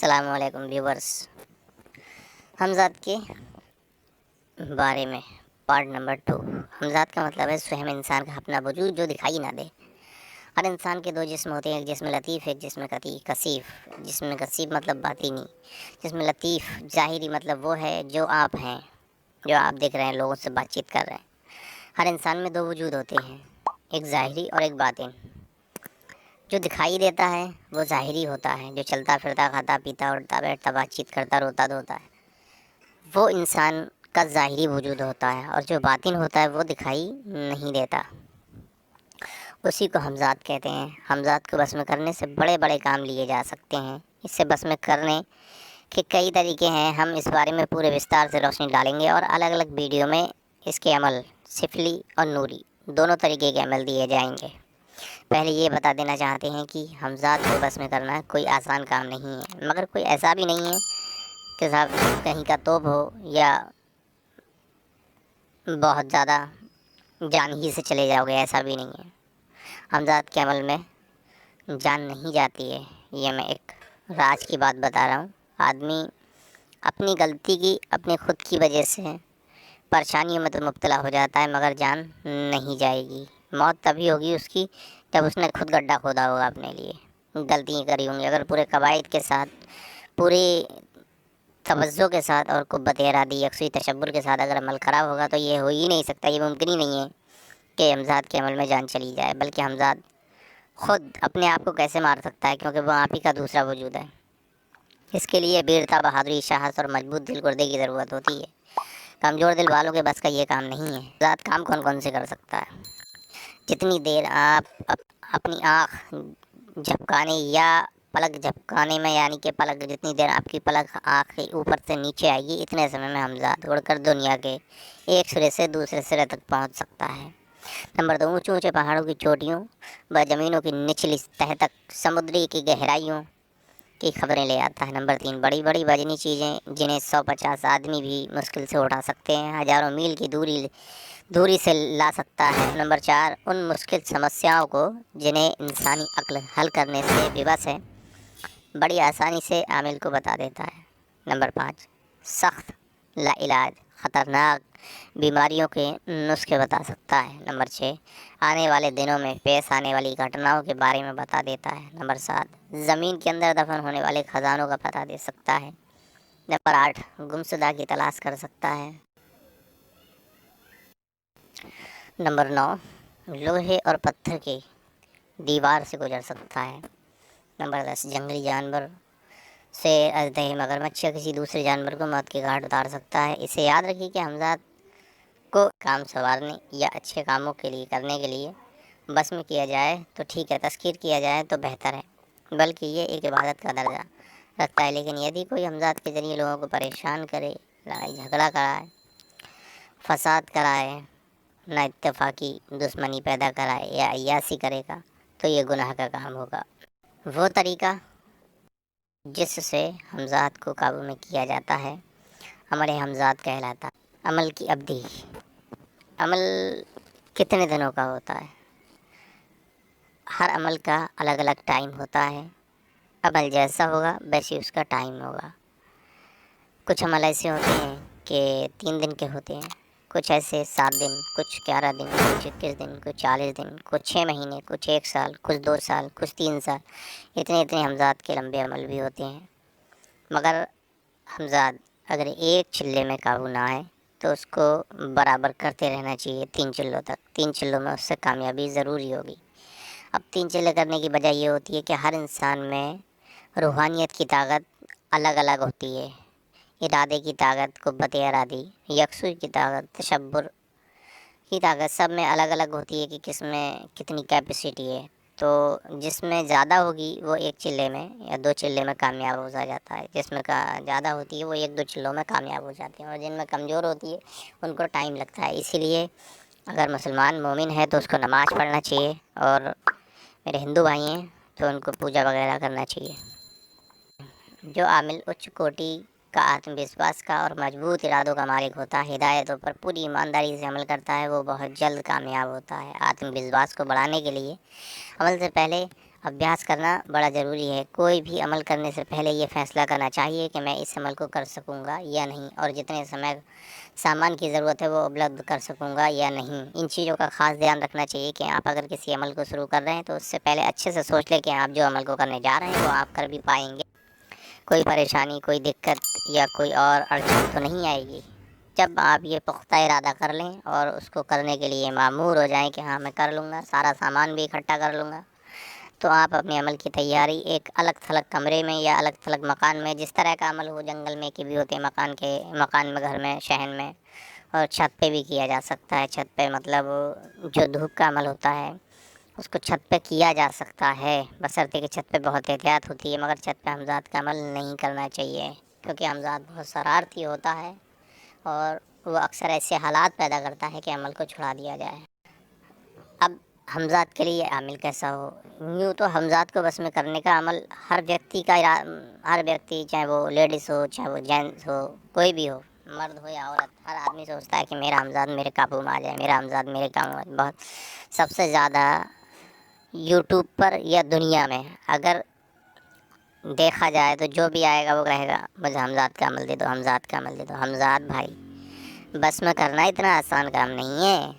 السلام علیکم ویورز، ہمزاد کے بارے میں پارٹ نمبر 2۔ ہمزاد کا مطلب ہے سہم انسان کا اپنا وجود جو دکھائی نہ دے۔ ہر انسان کے دو جسم ہوتے ہیں، ایک جسم لطیف، ایک جسم کثیف۔ جسم کثیف مطلب باطنی، جسم لطیف ظاہری مطلب وہ ہے جو آپ ہیں، جو آپ دیکھ رہے ہیں، لوگوں سے بات چیت کر رہے ہیں۔ ہر انسان میں دو وجود ہوتے ہیں، ایک ظاہری اور ایک باطن۔ جو دکھائی دیتا ہے وہ ظاہری ہوتا ہے، جو چلتا پھرتا، کھاتا پیتا، اٹھتا بیٹھتا، بات چیت کرتا، روتا دھوتا ہے، وہ انسان کا ظاہری وجود ہوتا ہے، اور جو باطن ہوتا ہے وہ دکھائی نہیں دیتا، اسی کو ہمزاد کہتے ہیں۔ ہمزاد کو بس میں کرنے سے بڑے بڑے کام لیے جا سکتے ہیں۔ اس سے بس میں کرنے کے کئی طریقے ہیں، ہم اس بارے میں پورے وستار سے روشنی ڈالیں گے، اور الگ الگ ویڈیو میں اس کے عمل سفلی اور نوری دونوں طریقے کے عمل دیے جائیں گے۔ پہلے یہ بتا دینا چاہتے ہیں کہ ہمزاد کو بس میں کرنا کوئی آسان کام نہیں ہے، مگر کوئی ایسا بھی نہیں ہے کہ صاحب کہیں کا توپ ہو یا بہت زیادہ جان ہی سے چلے جاؤ گے، ایسا بھی نہیں ہے۔ ہمزاد کے عمل میں جان نہیں جاتی ہے، یہ میں ایک راز کی بات بتا رہا ہوں۔ آدمی اپنی غلطی کی، اپنی خود کی وجہ سے پریشانیوں میں تو مبتلا ہو جاتا ہے، مگر جان نہیں جائے گی۔ موت تبھی ہوگی اس کی جب اس نے خود گڈھا کھودا ہوگا اپنے لیے، غلطیاں کری ہوں گی۔ اگر پورے قواعد کے ساتھ، پوری توجہ کے ساتھ اور قوت ارادی، یکسوئی تشبر کے ساتھ اگر عمل خراب ہوگا تو یہ ہو ہی نہیں سکتا، یہ ممکن ہی نہیں ہے کہ ہمزاد کے عمل میں جان چلی جائے۔ بلکہ ہمزاد خود اپنے آپ کو کیسے مار سکتا ہے، کیونکہ وہ آپ ہی کا دوسرا وجود ہے۔ اس کے لیے ویرتا، بہادری، ساہس اور مضبوط دل گردے کی ضرورت ہوتی ہے۔ کمزور دل والوں کے بس کا یہ کام نہیں ہے۔ ہمزاد کام کون کون سے کر سکتا ہے؟ جتنی دیر آپ اپنی آنکھ جھپکانے یا پلک جھپکانے میں، یعنی کہ پلک، جتنی دیر آپ کی پلک آنکھ کے اوپر سے نیچے آئے گی، اتنے سمے میں ہمزاد اڑ کر دنیا کے ایک سرے سے دوسرے سرے تک پہنچ سکتا ہے۔ نمبر 2، اونچے اونچے پہاڑوں کی چوٹیوں و زمینوں کی نچلی تہ تک، سمندری کی گہرائیوں کی خبریں لے آتا ہے۔ نمبر 3، بڑی بڑی وزنی چیزیں جنہیں 150 آدمی بھی مشکل سے اٹھا سکتے ہیں، ہزاروں میل کی دوری سے لا سکتا ہے۔ نمبر 4، ان مشکل سمسیاؤں کو جنہیں انسانی عقل حل کرنے سے بےبس ہے، بڑی آسانی سے عامل کو بتا دیتا ہے۔ نمبر 5، سخت لاعلاج خطرناک بیماریوں کے نسخے بتا سکتا ہے۔ نمبر 6، آنے والے دنوں میں پیش آنے والی گھٹناؤں کے بارے میں بتا دیتا ہے۔ نمبر 7، زمین کے اندر دفن ہونے والے خزانوں کا پتہ دے سکتا ہے۔ نمبر 8، گمشدہ کی تلاش کر سکتا ہے۔ نمبر 9، لوہے اور پتھر کی دیوار سے گزر سکتا ہے۔ نمبر 10، جنگلی جانور سے اژدہے، مگرمچھ یا کسی دوسرے جانور کو موت کے گھاٹ اتار سکتا ہے۔ اسے یاد رکھیے کہ ہمزاد کو کام سنوارنے یا اچھے کاموں کے لیے کرنے کے لیے بس میں کیا جائے تو ٹھیک ہے، تذکیر کیا جائے تو بہتر ہے، بلکہ یہ ایک عبادت کا درجہ رکھتا ہے۔ لیکن یدی کوئی ہمزاد کے ذریعے لوگوں کو پریشان کرے، لڑائی جھگڑا کرائے، فساد کرائے، نہ اتفاقی دشمنی پیدا کرائے یا عیاشی کرے گا تو یہ گناہ کا کام ہوگا۔ وہ طریقہ جس سے ہمزاد کو قابو میں کیا جاتا ہے عمل ہمزاد کہلاتا ہے۔ عمل کی ابدی، عمل کتنے دنوں کا ہوتا ہے؟ ہر عمل کا الگ الگ ٹائم ہوتا ہے، عمل جیسا ہوگا ویسے اس کا ٹائم ہوگا۔ کچھ عمل ایسے ہوتے ہیں کہ 3 دن کے ہوتے ہیں، کچھ ایسے 7 دن، کچھ 11 دن، کچھ 21 دن، کچھ 40 دن، کچھ 6 مہینے، کچھ 1 سال، کچھ 2 سال، کچھ 3 سال۔ اتنے ہمزاد کے لمبے عمل بھی ہوتے ہیں، مگر ہمزاد اگر ایک چلے میں قابو نہ آئے تو اس کو برابر کرتے رہنا چاہیے 3 چلوں تک۔ 3 چلوں میں اس سے کامیابی ضروری ہوگی۔ اب 3 چلے کرنے کی وجہ یہ ہوتی ہے کہ ہر انسان میں روحانیت کی طاقت الگ الگ ہوتی ہے۔ ارادے کی طاقت، قوت ارادی، یکسوئی کی طاقت، تشبر کی طاقت سب میں الگ الگ ہوتی ہے کہ کس میں کتنی کیپیسٹی ہے۔ تو جس میں زیادہ ہوگی وہ ایک چلے میں یا 2 چلے میں کامیاب ہو جاتا ہے، جس میں زیادہ ہوتی ہے وہ 1-2 چلوں میں کامیاب ہو جاتے ہیں، اور جن میں کمزور ہوتی ہے ان کو ٹائم لگتا ہے۔ اسی لیے اگر مسلمان مومن ہے تو اس کو نماز پڑھنا چاہیے، اور میرے ہندو بھائی ہیں تو ان کو پوجا وغیرہ کرنا چاہیے۔ جو عامل اچ کوٹی کا آتم وشواس کا اور مضبوط ارادوں کا مالک ہوتا ہے، ہدایتوں پر پوری ایمانداری سے عمل کرتا ہے، وہ بہت جلد کامیاب ہوتا ہے۔ آتم وشواس کو بڑھانے کے لیے عمل سے پہلے ابھیاس کرنا بڑا ضروری ہے۔ کوئی بھی عمل کرنے سے پہلے یہ فیصلہ کرنا چاہیے کہ میں اس عمل کو کر سکوں گا یا نہیں، اور جتنے سامان کی ضرورت ہے وہ اپلبدھ کر سکوں گا یا نہیں۔ ان چیزوں کا خاص دھیان رکھنا چاہیے کہ آپ اگر کسی عمل کو شروع کر رہے ہیں تو اس سے پہلے اچھے سے سوچ لیں کہ آپ جو عمل کو کرنے جا رہے ہیں وہ آپ کر بھی پائیں گے، کوئی پریشانی، کوئی دقت یا کوئی اور اڑچن تو نہیں آئے گی۔ جب آپ یہ پختہ ارادہ کر لیں اور اس کو کرنے کے لیے مامور ہو جائیں کہ ہاں میں کر لوں گا، سارا سامان بھی اکٹھا کر لوں گا، تو آپ اپنے عمل کی تیاری ایک الگ تھلگ کمرے میں یا الگ تھلگ مکان میں، جس طرح کا عمل ہو جنگل میں کے بھی ہوتے ہیں، مکان میں، گھر میں، شہر میں، اور چھت پہ بھی کیا جا سکتا ہے۔ چھت پہ مطلب جو دھوپ کا عمل ہوتا ہے اس کو چھت پہ کیا جا سکتا ہے، بشرطے کہ چھت پہ بہت احتیاط ہوتی ہے، مگر چھت پہ حمزات کا عمل نہیں کرنا چاہیے، کیونکہ حمزات بہت شرارتی ہوتا ہے اور وہ اکثر ایسے حالات پیدا کرتا ہے کہ عمل کو چھڑا دیا جائے۔ اب حمزات کے لیے عامل کیسا ہو؟ یوں تو حمزات کو بس میں کرنے کا عمل ہر ویکتی چاہے وہ لیڈیز ہو، چاہے وہ جینٹس ہو، کوئی بھی ہو، مرد ہو یا عورت، ہر آدمی سوچتا ہے کہ میرا حمزات میرے قابو میں آ جائے، میرا حمزات میرے قابو میں۔ بہت سب سے زیادہ یوٹیوب پر یا دنیا میں اگر دیکھا جائے تو جو بھی آئے گا وہ کہے گا مجھے حمزات کا عمل دے دو، حمزات کا عمل دے دو۔ حمزات بھائی بس میں کرنا اتنا آسان کام نہیں ہے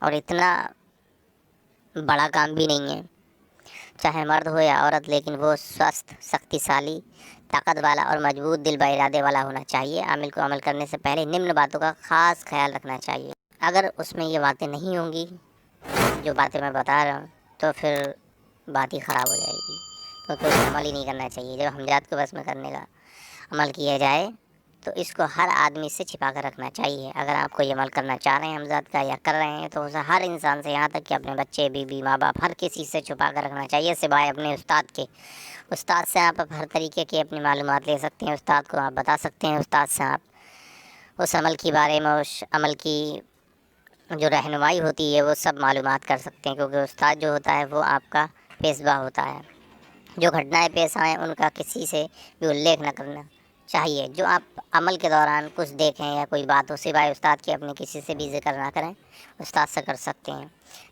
اور اتنا بڑا کام بھی نہیں ہے، چاہے مرد ہو یا عورت، لیکن وہ سوستھ، شکتیشالی، طاقت والا اور مضبوط دل با ارادے والا ہونا چاہیے۔ عمل کو عمل کرنے سے پہلے نمن باتوں کا خاص خیال رکھنا چاہیے۔ اگر اس میں یہ باتیں نہیں ہوں گی جو باتیں میں بتا رہا ہوں تو پھر بات ہی خراب ہو جائے گی، کیونکہ اسے عمل ہی نہیں کرنا چاہیے۔ جب حمزات کو بس میں کرنے کا عمل کیا جائے تو اس کو ہر آدمی سے چھپا کر رکھنا چاہیے۔ اگر آپ کوئی عمل کرنا چاہ رہے ہیں حمزات کا یا کر رہے ہیں تو اسے ہر انسان سے، یہاں تک کہ اپنے بچے، بیوی، ماں باپ، ہر کسی سے چھپا کر رکھنا چاہیے، سوائے اپنے استاد سے آپ ہر طریقے کی اپنی معلومات لے سکتے ہیں، استاد کو آپ بتا سکتے ہیں، استاد سے آپ اس عمل کے بارے میں، اس عمل کی جو رہنمائی ہوتی ہے وہ سب معلومات کر سکتے ہیں، کیونکہ استاد جو ہوتا ہے وہ آپ کا پیشوا ہوتا ہے۔ جو گھٹنائیں پیش آئیں ان کا کسی سے بھی الیکھ نہ کرنا چاہیے۔ جو آپ عمل کے دوران کچھ دیکھیں یا کوئی بات ہو، سوائے استاد کے اپنے کسی سے بھی ذکر نہ کریں، استاد سے کر سکتے ہیں۔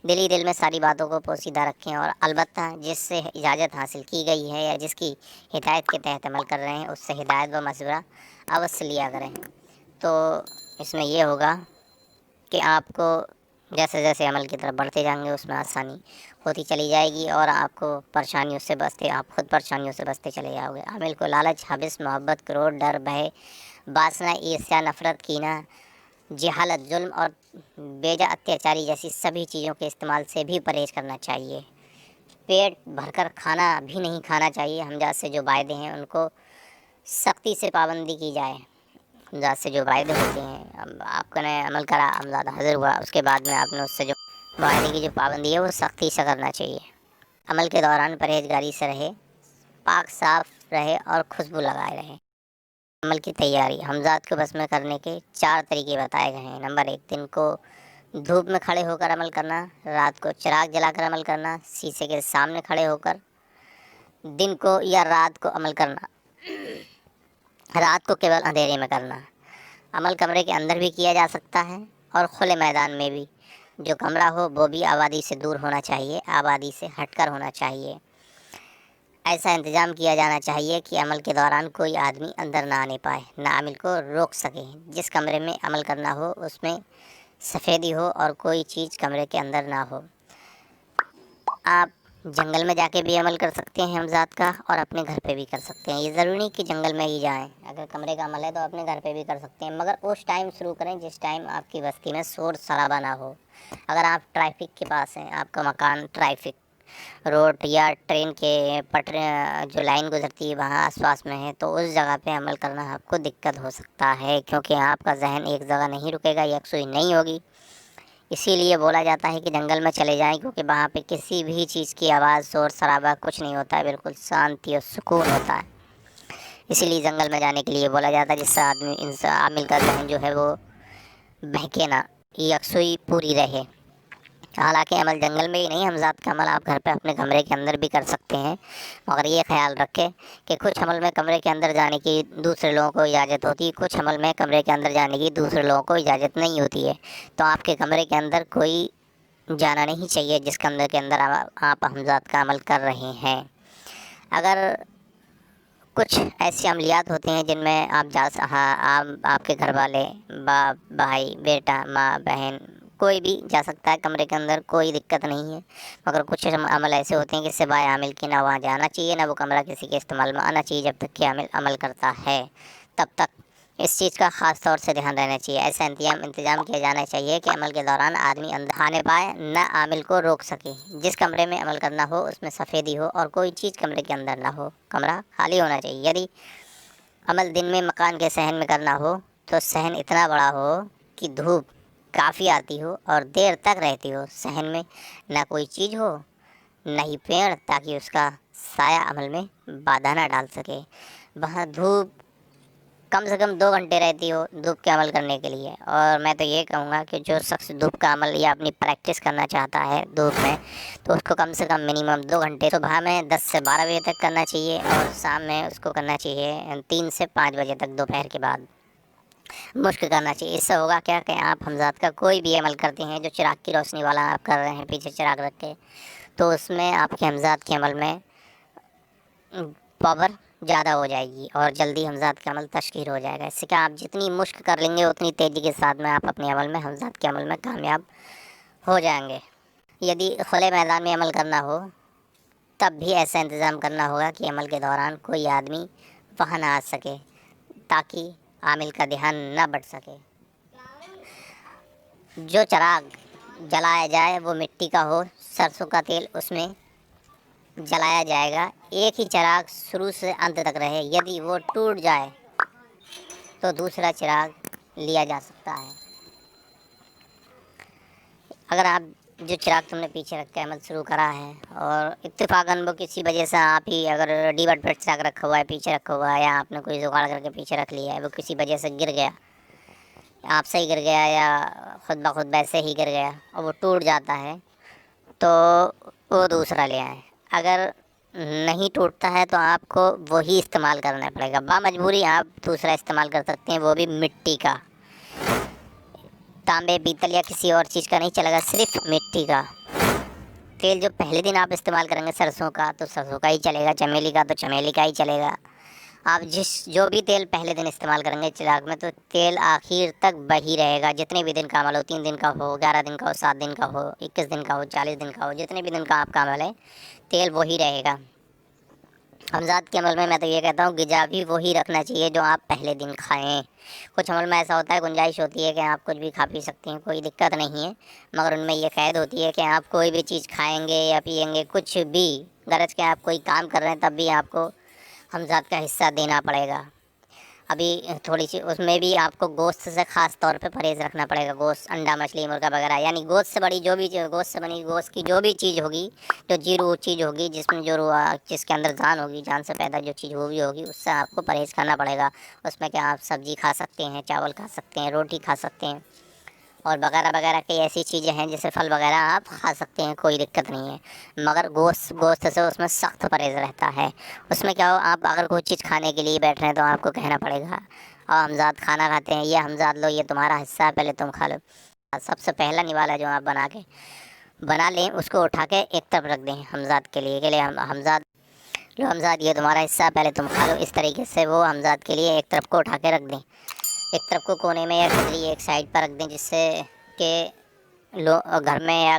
دل ہی دل میں ساری باتوں کو پوشیدہ رکھیں، اور البتہ جس سے اجازت حاصل کی گئی ہے یا جس کی ہدایت کے تحت عمل کر رہے ہیں اس سے ہدایت و مشورہ اوشیہ لیا کریں۔ تو اس میں یہ ہوگا کہ آپ کو جیسے جیسے عمل کی طرف بڑھتے جائیں گے اس میں آسانی ہوتی چلی جائے گی، اور آپ کو آپ خود پریشانیوں سے بچتے چلے جاؤ گے۔ عمل کو لالچ، حبس، محبت، کروڑ، ڈر، بھے، واسنا، عیسیٰ، نفرت، کینہ، جہالت، ظلم اور بیجا اتیاچاری جیسی سبھی چیزوں کے استعمال سے بھی پرہیز کرنا چاہیے۔ پیٹ بھر کر کھانا بھی نہیں کھانا چاہیے۔ حمزات سے جو وعدے ہیں ان کو سختی سے پابندی کی جائے۔ حمزات سے جو وعدے ہوتے ہیں، آپ نے عمل کرا، حمزات حاضر ہوا، اس کے بعد میں آپ نے اس سے جو معاہدے کی جو پابندی ہے وہ سختی سے کرنا چاہیے۔ عمل کے دوران پرہیزگاری سے رہے، پاک صاف رہے اور خوشبو لگائے رہے۔ عمل کی تیاری حمزات کو بس میں کرنے کے 4 طریقے بتائے گئے ہیں۔ نمبر 1، دن کو دھوپ میں کھڑے ہو کر عمل کرنا، رات کو چراغ جلا کر عمل کرنا، شیشے کے سامنے کھڑے ہو کر دن کو یا رات کو عمل کرنا، رات کو کیول اندھیرے میں کرنا۔ عمل کمرے کے اندر بھی کیا جا سکتا ہے اور کھلے میدان میں بھی۔ جو کمرہ ہو وہ بھی آبادی سے دور ہونا چاہیے، آبادی سے ہٹ کر ہونا چاہیے۔ ایسا انتظام کیا جانا چاہیے کہ عمل کے دوران کوئی آدمی اندر نہ آنے پائے، نہ عمل کو روک سکے۔ جس کمرے میں عمل کرنا ہو اس میں سفیدی ہو اور کوئی چیز کمرے کے اندر نہ ہو۔ آپ جنگل میں جا کے بھی عمل کر سکتے ہیں حمزات کا، اور اپنے گھر پہ بھی کر سکتے ہیں۔ یہ ضروری نہیں کہ جنگل میں ہی جائیں، اگر کمرے کا عمل ہے تو اپنے گھر پہ بھی کر سکتے ہیں، مگر اس ٹائم شروع کریں جس ٹائم آپ کی بستی میں شور شرابہ نہ ہو۔ اگر آپ ٹریفک کے پاس ہیں، آپ کا مکان ٹریفک روڈ یا ٹرین کے جو لائن گزرتی ہے وہاں آس پاس میں ہے، تو اس جگہ پہ عمل کرنا آپ کو دقت ہو سکتا ہے، کیونکہ آپ کا ذہن ایک جگہ نہیں رکے گا، یکسوئی نہیں ہوگی۔ اسی لیے بولا جاتا ہے کہ جنگل میں چلے جائیں، کیونکہ وہاں پہ کسی بھی چیز کی آواز، شور شرابہ کچھ نہیں ہوتا ہے، بالکل شانتی اور سکون ہوتا ہے۔ اسی لیے جنگل میں جانے کے لیے بولا جاتا ہے، جس سے عامل کا ذہن جو ہے وہ بہکے نہ، یکسوئی پوری رہے۔ حالانکہ عمل جنگل میں ہی نہیں، حمزات کا عمل آپ گھر پہ اپنے کمرے کے اندر بھی کر سکتے ہیں، مگر یہ خیال رکھیں کہ کچھ عمل میں کمرے کے اندر جانے کی دوسرے لوگوں کو اجازت ہوتی ہے، کچھ عمل میں کمرے کے اندر جانے کی دوسرے لوگوں کو اجازت نہیں ہوتی ہے۔ تو آپ کے کمرے کے اندر کوئی جانا نہیں چاہیے جس کے اندر آپ ہمزاد کا عمل کر رہے ہیں۔ اگر کچھ ایسی عملیات ہوتے ہیں جن میں آپ کے گھر والے، باپ، بھائی، بیٹا، ماں، بہن، کوئی بھی جا سکتا ہے کمرے کے اندر، کوئی دقت نہیں ہے، مگر کچھ عمل ایسے ہوتے ہیں کہ سوائے عامل کے نہ وہاں جانا چاہیے، نہ وہ کمرہ کسی کے استعمال میں آنا چاہیے جب تک کہ عامل عمل کرتا ہے، تب تک اس چیز کا خاص طور سے دھیان رہنا چاہیے۔ ایسا انتظام کیا جانا چاہیے کہ عمل کے دوران آدمی اندر آنے پائے، نہ عامل کو روک سکے۔ جس کمرے میں عمل کرنا ہو اس میں سفیدی ہو اور کوئی چیز کمرے کے اندر نہ ہو، کمرہ خالی ہونا چاہیے۔ یدی عمل دن میں مکان کے صحن میں کرنا ہو تو صحن اتنا بڑا ہو کہ دھوپ کافی آتی ہو اور دیر تک رہتی ہو، صحن میں نہ کوئی چیز ہو نہ ہی پیڑ، تاکہ اس کا سایہ عمل میں بادھا نہ ڈال سکے۔ وہاں دھوپ کم سے کم 2 گھنٹے رہتی ہو دھوپ کے عمل کرنے کے لیے، اور میں تو یہ کہوں گا کہ جو شخص دھوپ کا عمل یا اپنی پریکٹس کرنا چاہتا ہے دھوپ میں، تو اس کو کم سے کم منیمم 2 گھنٹے صبح میں 10 سے 12 بجے تک کرنا چاہیے، اور شام میں اس کو کرنا چاہیے 3 سے 5 بجے تک دوپہر کے بعد مشق کرنا چاہیے۔ اس سے ہوگا کیا کہ آپ ہمزاد کا کوئی بھی عمل کرتے ہیں جو چراغ کی روشنی والا آپ کر رہے ہیں پیچھے چراغ رکھ کے، تو اس میں آپ کے ہمزاد کے عمل میں پاور زیادہ ہو جائے گی اور جلدی ہمزاد کا عمل تشکیل ہو جائے گا۔ اس سے کہ آپ جتنی مشق کر لیں گے اتنی تیزی کے ساتھ میں آپ اپنے عمل میں ہمزاد کے عمل میں کامیاب ہو جائیں گے۔ یدی کھلے میدان میں عمل کرنا ہو تب بھی ایسا انتظام کرنا ہوگا کہ عمل کے دوران کوئی آدمی وہاں نہ آ سکے، تاکہ عامل کا دھیان نہ بٹ سکے۔ جو چراغ جلایا جائے وہ مٹی کا ہو، سرسوں کا تیل اس میں جلایا جائے گا، ایک ہی چراغ شروع سے انت تک رہے۔ یدی وہ ٹوٹ جائے تو دوسرا چراغ لیا جا سکتا ہے۔ اگر آپ جو چراغ تم نے پیچھے رکھ کے عمل شروع کرا ہے اور اتفاقاً وہ کسی وجہ سے آپ ہی اگر ڈیوٹ پر چراغ رکھا ہوا ہے پیچھے رکھا ہوا ہے، یا آپ نے کوئی جگاڑ کر کے پیچھے رکھ لیا ہے، وہ کسی وجہ سے گر گیا، آپ سے ہی گر گیا یا خود بخود ویسے ہی گر گیا اور وہ ٹوٹ جاتا ہے، تو وہ دوسرا لے آئیں۔ اگر نہیں ٹوٹتا ہے تو آپ کو وہی استعمال کرنا پڑے گا، بامجبوری آپ دوسرا استعمال کر سکتے ہیں، وہ بھی مٹی کا، تانبے، پیتل یا کسی اور چیز کا نہیں چلے گا، صرف مٹی کا تیل۔ جو پہلے دن آپ استعمال کریں گے سرسوں کا تو سرسوں کا ہی چلے گا، چمیلی کا تو چمیلی کا ہی چلے گا۔ آپ جو بھی تیل پہلے دن استعمال کریں گے چراغ میں تو تیل آخر تک وہی رہے گا، جتنے بھی دن کا عمل ہو، 3 دن کا ہو، 11 دن کا ہو، 7 دن کا ہو، 21 دن کا ہو، 40 دن کا ہو، جتنے بھی دن کا آپ کا عمل ہے تیل وہی رہے گا۔ ہمزاد کے عمل میں تو یہ کہتا ہوں غذا بھی وہی رکھنا چاہیے جو آپ پہلے دن کھائیں۔ کچھ عمل میں ایسا ہوتا ہے گنجائش ہوتی ہے کہ آپ کچھ بھی کھا پی سکتے ہیں، کوئی دقت نہیں ہے، مگر ان میں یہ قید ہوتی ہے کہ آپ کوئی بھی چیز کھائیں گے یا پئیں گے، کچھ بھی غرض کہ آپ کوئی کام کر رہے ہیں تب بھی آپ کو ہمزاد کا حصہ دینا پڑے گا۔ ابھی تھوڑی سی اس میں بھی آپ کو گوشت سے خاص طور پہ پرہیز رکھنا پڑے گا، گوشت، انڈا، مچھلی، مرغا وغیرہ، یعنی گوشت سے بڑی جو بھی گوشت سے بنی گوشت کی جو بھی چیز ہوگی، جو جیرو چیز ہوگی، جس میں جو جس کے اندر جان ہوگی، جان سے پیدا جو چیز ہوگی اس سے آپ کو پرہیز کرنا پڑے گا۔ اس میں کیا آپ سبزی کھا سکتے ہیں، چاول کھا سکتے ہیں، روٹی کھا سکتے ہیں، اور وغیرہ وغیرہ کئی ایسی چیزیں ہیں جیسے پھل وغیرہ آپ کھا سکتے ہیں، کوئی دقت نہیں ہے، مگر گوشت سے اس میں سخت پرہیز رہتا ہے۔ اس میں کیا ہو، آپ اگر کوئی چیز کھانے کے لیے بیٹھ رہے ہیں تو آپ کو کہنا پڑے گا، اور ہمزاد کھانا کھاتے ہیں، یہ ہمزاد لو، یہ تمہارا حصہ ہے، پہلے تم کھا لو۔ سب سے پہلا نوالا جو آپ بنا لیں اس کو اٹھا کے ایک طرف رکھ دیں ہمزاد کے لیے ہمزاد یہ تمہارا حصہ ہے، پہلے تم کھا لو۔ اس طریقے سے وہ ہمزاد کے لیے ایک طرف کو اٹھا کے رکھ دیں، ایک طرف کو کونے میں یا ایک سائڈ پر رکھ دیں، جس سے کہ گھر میں یا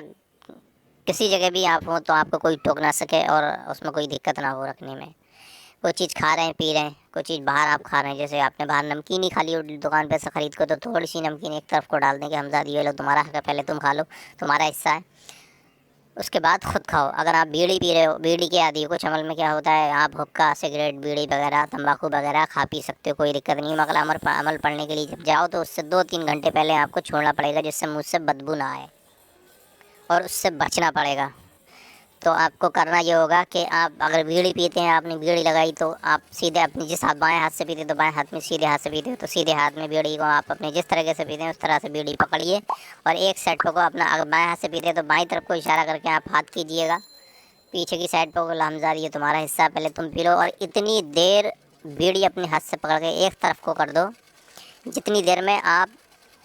کسی جگہ بھی آپ ہوں تو آپ کو کوئی ٹوک نہ سکے اور اس میں کوئی دقت نہ ہو رکھنے میں۔ کوئی چیز کھا رہے ہیں، پی رہے ہیں، کوئی چیز باہر آپ کھا رہے ہیں، جیسے آپ نے باہر نمکین ہی کھا لی ہو دکان پہ سے خرید کو، تو تھوڑی سی نمکین ایک طرف کو ڈال دیں کہ ہمزاد یہ لو تمہارا حق ہے، پہلے تم کھا لو، تمہارا حصہ ہے، اس کے بعد خود کھاؤ۔ اگر آپ بیڑی پی رہے ہو، بیڑی کے عادی ہو، کچھ عمل میں کیا ہوتا ہے آپ حقہ، سگریٹ، بیڑی وغیرہ، تمباکو وغیرہ کھا پی سکتے ہو، کوئی دقت نہیں، مگر عمل پڑھنے کے لیے جب جاؤ تو اس سے 2-3 گھنٹے پہلے آپ کو چھوڑنا پڑے گا، جس سے منہ سے بدبو نہ آئے، اور اس سے بچنا پڑے گا۔ تو آپ کو کرنا یہ ہوگا کہ آپ اگر بیڑی پیتے ہیں، آپ نے بیڑی لگائی تو آپ سیدھے اپنے بائیں ہاتھ سے پیتے تو بائیں ہاتھ میں، سیدھے ہاتھ سے پیتے ہو تو سیدھے ہاتھ میں بیڑی کو آپ اپنے جس طریقے سے پیتے ہیں اس طرح سے بیڑی پکڑیے، اور ایک سائڈ کو اپنا، اگر بائیں ہاتھ سے پیتے ہیں تو بائیں طرف کو اشارہ کر کے آپ ہاتھ کیجیے گا پیچھے کی سائڈ پہ، ہمزاد یہ تمہارا حصہ ہے، پہلے تم پی لو، اور اتنی دیر بیڑی اپنے ہاتھ سے پکڑ کے ایک طرف کو کر دو جتنی دیر میں آپ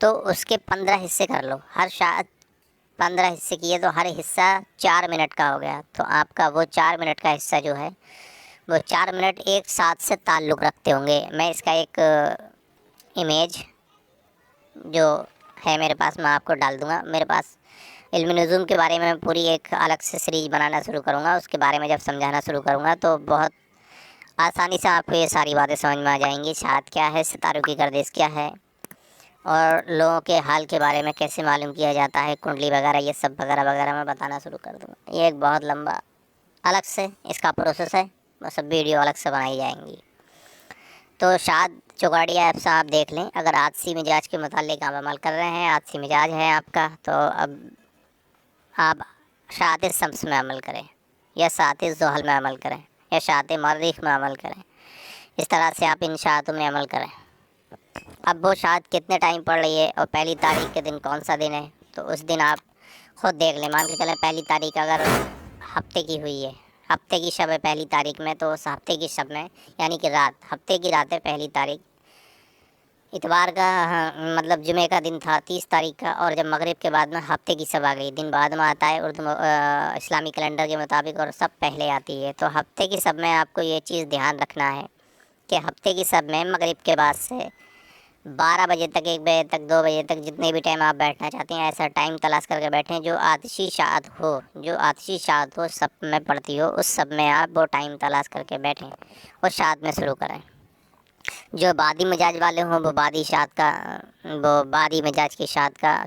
تو اس کے 15 حصے کر لو، ہر شاعت 15 حصے کیے تو ہر حصہ 4 منٹ کا ہو گیا، تو آپ کا وہ 4 منٹ کا حصہ جو ہے وہ 4 منٹ ایک ساتھ سے تعلق رکھتے ہوں گے۔ میں اس کا ایک امیج جو ہے میرے پاس میں آپ کو ڈال دوں گا۔ میرے پاس علم نجوم کے بارے میں پوری ایک الگ سے سیریز بنانا شروع کروں گا، اس کے بارے میں جب سمجھانا شروع کروں گا تو بہت آسانی سے آپ کو یہ ساری باتیں سمجھ میں آ جائیں گی، شاعت کیا ہے، ستاروں کی گردش کیا ہے، اور لوگوں کے حال کے بارے میں کیسے معلوم کیا جاتا ہے، کنڈلی وغیرہ، یہ سب وغیرہ وغیرہ میں بتانا شروع کر دوں گا۔ یہ ایک بہت لمبا الگ سے اس کا پروسیس ہے، وہ سب ویڈیو الگ سے بنائی جائیں گی۔ تو شاعت چوگاڑیا ایپ سے آپ دیکھ لیں، اگر آتشی مزاج کے متعلق آپ عمل کر رہے ہیں، آتشی مزاج ہے آپ کا، تو اب آپ شاعت شمس میں عمل کریں، یا شاعت زحل میں عمل کریں، یا شاعت مریخ میں عمل کریں۔ اس طرح سے آپ ان شاعتوں میں عمل کریں۔ اب وہ شاعت کتنے ٹائم پڑھ رہی ہے اور پہلی تاریخ کے دن کون سا دن ہے، تو اس دن آپ خود دیکھ لیں۔ مان کے چلیں پہلی تاریخ اگر ہفتے کی ہوئی ہے، ہفتے کی شب ہے پہلی تاریخ میں، تو اس ہفتے کی شب میں یعنی کہ رات، ہفتے کی رات ہے پہلی تاریخ، اتوار کا مطلب جمعے کا دن تھا 30 تاریخ کا، اور جب مغرب کے بعد میں ہفتے کی شب آ گئی، دن بعد میں آتا ہے اردو اسلامی کیلنڈر کے مطابق، اور سب پہلے آتی ہے۔ تو ہفتے کی شب میں آپ کو یہ چیز دھیان رکھنا ہے کہ ہفتے کی شب میں مغرب کے بعد سے 12 بجے تک، 1 بجے تک، 2 بجے تک، جتنے بھی ٹائم آپ بیٹھنا چاہتے ہیں، ایسا ٹائم تلاش کر کے بیٹھیں جو آتشی شاعت ہو، جو آتشی شاعت ہو سب میں پڑتی ہو، اس سب میں آپ وہ ٹائم تلاش کر کے بیٹھیں اور شاعت میں شروع کریں۔ جو بادی مزاج والے ہوں وہ بادی مزاج کی شاعت کا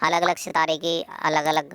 الگ الگ ستارے کی الگ الگ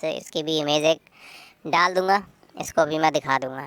سے اس کی بھی امیج ایک ڈال دوں گا، اس کو بھی میں دکھا دوں گا۔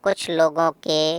کچھ لوگوں کے،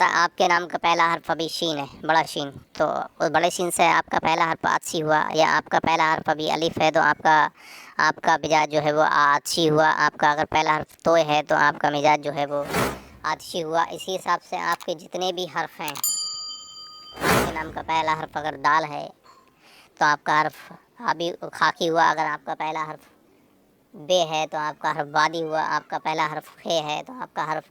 آپ کے نام کا پہلا حرف ابھی شین ہے، بڑا شین، تو اس بڑے شین سے آپ کا پہلا حرف آتشی ہوا، یا آپ کا پہلا حرف ابھی الف ہے تو آپ کا مزاج جو ہے وہ آتشی ہوا۔ آپ کا اگر پہلا حرف تو ہے تو آپ کا مزاج جو ہے وہ آتشی ہوا۔ اسی حساب سے آپ کے جتنے بھی حرف ہیں، آپ کے نام کا پہلا حرف اگر دال ہے تو آپ کا حرف ابھی خاکی ہوا، اگر آپ کا پہلا حرف بے ہے تو آپ کا حرف وادی ہوا، آپ کا پہلا حرف خے ہے تو آپ کا حرف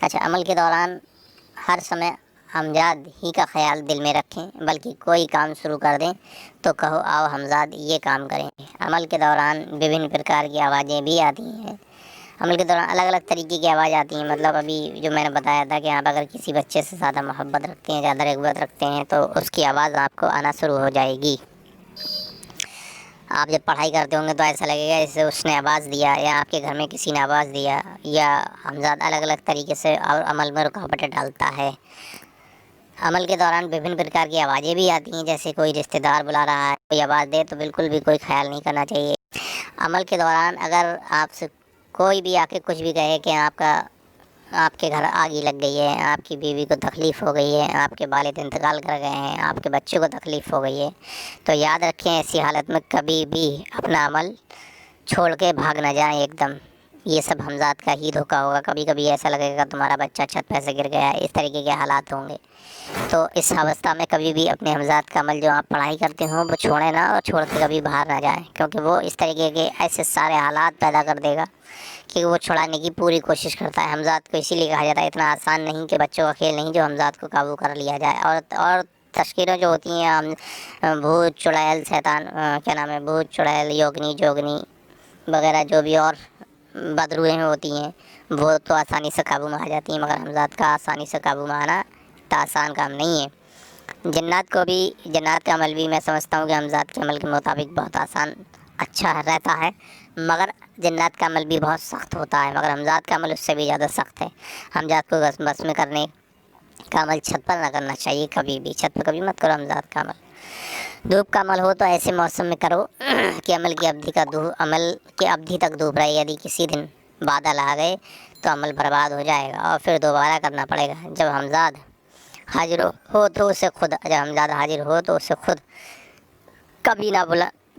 اچھا، عمل کے دوران ہر سمے حمزات ہی کا خیال دل میں رکھیں، بلکہ کوئی کام شروع کر دیں تو کہو آؤ حمزات یہ کام کریں۔ عمل کے دوران وبھن پرکار کی آوازیں بھی آتی ہیں، عمل کے دوران الگ الگ طریقے کی آواز آتی ہیں، مطلب ابھی جو میں نے بتایا تھا کہ آپ اگر کسی بچے سے زیادہ محبت رکھتے ہیں، زیادہ رغبت رکھتے ہیں، تو اس کی آواز آپ کو آنا شروع ہو جائے گی۔ آپ جب پڑھائی کرتے ہوں گے تو ایسا لگے گا جیسے اس نے آواز دیا، یا آپ کے گھر میں کسی نے آواز دیا، یا حمزات الگ الگ طریقے سے اور عمل میں رکاوٹیں ڈالتا ہے۔ عمل کے دوران وبھن پرکار کی آوازیں بھی آتی ہیں، جیسے کوئی رشتہ دار بلا رہا ہے، کوئی آواز دے تو بالکل بھی کوئی خیال نہیں کرنا چاہیے۔ عمل کے دوران اگر آپ سے کوئی بھی آ کے کچھ بھی کہے کہ آپ کے گھر آگ لگ گئی ہے، آپ کی بیوی کو تکلیف ہو گئی ہے، آپ کے والد انتقال کر گئے ہیں، آپ کے بچوں کو تکلیف ہو گئی ہے، تو یاد رکھیں ایسی حالت میں کبھی بھی اپنا عمل چھوڑ کے بھاگ نہ جائیں ایک دم۔ یہ سب حمزات کا ہی دھوکہ ہوگا، کبھی کبھی ایسا لگے گا تمہارا بچہ چھت پہ سے گر گیا ہے، اس طریقے کے حالات ہوں گے۔ تو اس اوستھا میں کبھی بھی اپنے حمزات کا عمل جو آپ پڑھائی کرتے ہوں وہ چھوڑیں نہ، اور چھوڑ کے کبھی باہر نہ جائیں، کیونکہ وہ اس طریقے کے ایسے سارے حالات پیدا کر دے گا کہ وہ چھڑانے کی پوری کوشش کرتا ہے۔ حمزات کو اسی لیے کہا جاتا ہے اتنا آسان نہیں کہ بچوں کا کھیل نہیں جو حمزات کو قابو کر لیا جائے۔ اور تشکیلیں جو ہوتی ہیں، بھوت چڑیل شیطان، کیا نام ہے، بھوت چڑیل یوگنی جوگنی وغیرہ جو بھی اور بدروہیں ہوتی ہیں، وہ تو آسانی سے قابو میں آ جاتی ہیں، مگر حمزات کا آسانی سے قابو میں آنا اتنا آسان کام نہیں ہے۔ جنات کا عمل بھی میں سمجھتا ہوں کہ حمزات کے عمل کے مطابق بہت آسان اچھا رہتا ہے، مگر جنات کا عمل بھی بہت سخت ہوتا ہے، مگر حمزات کا عمل اس سے بھی زیادہ سخت ہے۔ حمزات کو بس میں کرنے کا عمل چھت پر نہ کرنا چاہیے، کبھی بھی چھت پر کبھی مت کرو حمزات کا عمل۔ دھوپ کا عمل ہو تو ایسے موسم میں کرو کہ عمل کی ابدھی تک دھوپ رہے، یدی کسی دن بادل آ گئے تو عمل برباد ہو جائے گا اور پھر دوبارہ کرنا پڑے گا۔ جب حمزات حاضر ہو تو اسے خود کبھی نہ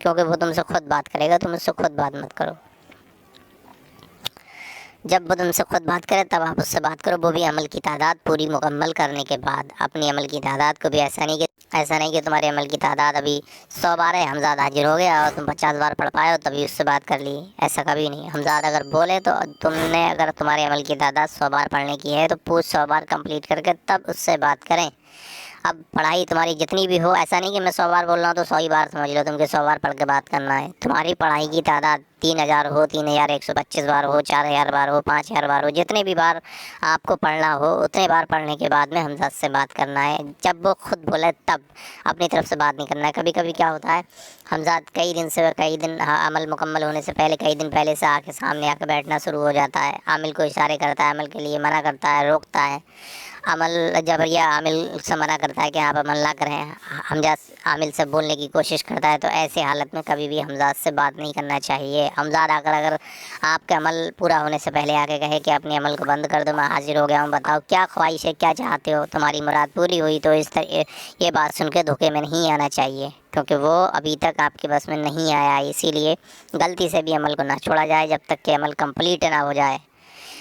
کیونکہ وہ تم سے خود بات کرے گا، تم اس سے خود بات مت کرو۔ جب وہ تم سے خود بات کرے تب آپ اس سے بات کرو، وہ بھی عمل کی تعداد پوری مکمل کرنے کے بعد۔ اپنی عمل کی تعداد کو بھی ایسا نہیں کہ تمہارے عمل کی تعداد ابھی 100 بار ہے، ہمزاد حاضر ہو گیا اور تم 50 بار پڑھ پائے ہو تبھی اس سے بات کر لی، ایسا کبھی نہیں۔ ہمزاد اگر بولے تو تم نے اگر تمہارے عمل کی تعداد 100 بار پڑھنے کی ہے تو پوری 100 بار کمپلیٹ کر کے تب اس سے بات کریں۔ اب پڑھائی تمہاری جتنی بھی ہو، ایسا نہیں کہ میں 100 بار بول رہا ہوں تو 100 ہی بار سمجھ لو تم کہ 100 بار پڑھ کے بات کرنا ہے۔ تمہاری پڑھائی کی تعداد 3000 ہو، 3125 بار ہو، 4000 بار ہو، 5000 بار ہو، جتنے بھی بار آپ کو پڑھنا ہو اتنے بار پڑھنے کے بعد میں ہمزاد سے بات کرنا ہے۔ جب وہ خود بولے تب اپنی طرف سے بات نہیں کرنا ہے۔ کبھی کبھی کیا ہوتا ہے، ہمزاد کئی دن عمل مکمل ہونے سے پہلے کئی دن پہلے سے سامنے آ کے بیٹھنا شروع ہو جاتا ہے، عامل کو اشارے کرتا ہے، عمل کے لیے منع کرتا ہے، روکتا ہے۔ عمل جب یہ عامل سے منع کرتا ہے کہ آپ عمل نہ کریں، ہمزاد عامل سے بولنے کی کوشش کرتا ہے، تو ایسے حالت میں کبھی بھی ہمزاد سے بات نہیں کرنا چاہیے۔ ہمزاد اگر آپ کے عمل پورا ہونے سے پہلے آ کے کہے کہ اپنے عمل کو بند کر دو، میں حاضر ہو گیا ہوں، بتاؤ کیا خواہش ہے، کیا چاہتے ہو، تمہاری مراد پوری ہوئی، تو اس طرح یہ بات سن کے دھوکے میں نہیں آنا چاہیے، کیونکہ وہ ابھی تک آپ کے بس میں نہیں آیا، اسی لیے غلطی سے بھی عمل کو نہ چھوڑا جائے جب تک کہ عمل کمپلیٹ نہ ہو جائے۔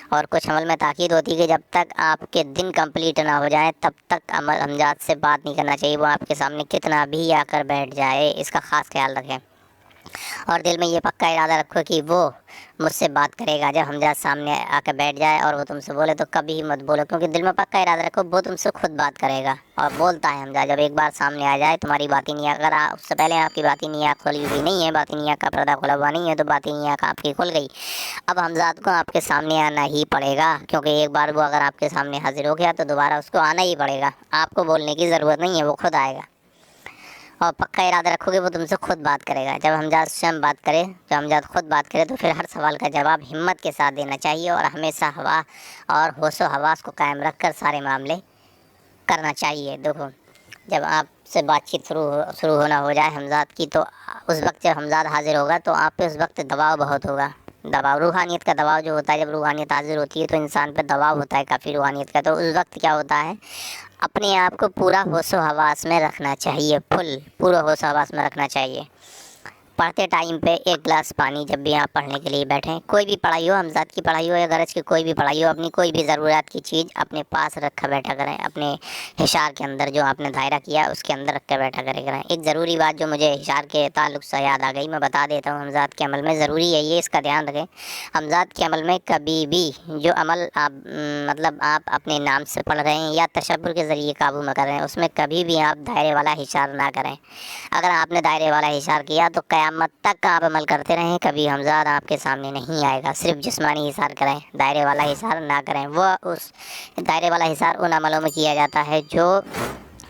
اور کچھ عمل میں تاکید ہوتی ہے کہ جب تک آپ کے دن کمپلیٹ نہ ہو جائیں تب تک ہمزاد سے بات نہیں کرنا چاہیے، وہ آپ کے سامنے کتنا بھی آ کر بیٹھ جائے، اس کا خاص خیال رکھیں۔ اور دل میں یہ پکا ارادہ رکھو کہ وہ مجھ سے بات کرے گا۔ جب ہمزاد سامنے آ کے بیٹھ جائے اور وہ تم سے بولے تو کبھی ہی مت بولو، کیونکہ دل میں پکا ارادہ رکھو وہ تم سے خود بات کرے گا، اور بولتا ہے ہمزاد جب ایک بار سامنے آ جائے تمہاری بات ہی نہیں، اگر اس سے پہلے آپ کی بات ہی نہیں کھلی ہوئی نہیں ہے، بات ہی نہیں کا پردہ کھلا ہوا نہیں ہے، تو بات ہی نہیں آپ کی کھل گئی۔ اب ہمزاد کو آپ کے سامنے آنا ہی پڑے گا، کیونکہ ایک بار وہ اگر آپ کے سامنے حاضر ہو گیا تو دوبارہ اس کو آنا ہی پڑے گا، آپ کو بولنے کی ضرورت نہیں ہے، وہ خود آئے گا۔ اور پکا ارادہ رکھو کہ وہ تم سے خود بات کرے گا۔ جب ہمزاد سے بات کرے، جب ہمزاد خود بات کرے تو پھر ہر سوال کا جواب ہمت کے ساتھ دینا چاہیے، اور ہمیشہ ہوا اور ہوش و حواس کو قائم رکھ کر سارے معاملے کرنا چاہیے۔ دیکھو جب آپ سے بات چیت شروع ہونا ہو جائے ہمزاد کی، تو اس وقت جب ہمزاد حاضر ہوگا تو آپ پہ اس وقت دباؤ بہت ہوگا، دباؤ روحانیت کا دباؤ جو ہوتا ہے، جب روحانیت حاضر ہوتی ہے تو انسان پہ دباؤ ہوتا ہے کافی روحانیت کا، تو اس وقت کیا ہوتا ہے، اپنے آپ کو پورا ہوش و حواس میں رکھنا چاہیے، پورا ہوش و حواس میں رکھنا چاہیے۔ پڑھتے ٹائم پہ ایک گلاس پانی، جب بھی آپ پڑھنے کے لیے بیٹھیں، کوئی بھی پڑھائی ہو، ہمزاد کی پڑھائی ہو یا غرض کی کوئی بھی پڑھائی ہو، اپنی کوئی بھی ضرورت کی چیز اپنے پاس رکھا بیٹھا کریں، اپنے حشار کے اندر جو آپ نے دائرہ کیا اس کے اندر رکھ کے بیٹھا کریں۔ ایک ضروری بات جو مجھے حشار کے تعلق سے یاد آ گئی، میں بتا دیتا ہوں، ہمزاد کے عمل میں ضروری ہے یہ، اس کا دھیان رکھیں۔ ہمزاد کے عمل میں کبھی بھی جو عمل آپ اپنے نام سے پڑھ رہے ہیں یا تشبر کے ذریعے قابو میں کر رہے ہیں، اس میں کبھی بھی آپ دائرے والا حشار نہ کریں۔ اگر آپ نے دائرے والا حشار کیا تو قیامت تک آپ عمل کرتے رہیں، کبھی ہمزاد آپ کے سامنے نہیں آئے گا۔ صرف جسمانی حشار کریں، دائرے والا حشار نہ کریں۔ وہ اس دائرے والا حشار ان عملوں میں کیا جاتا ہے جو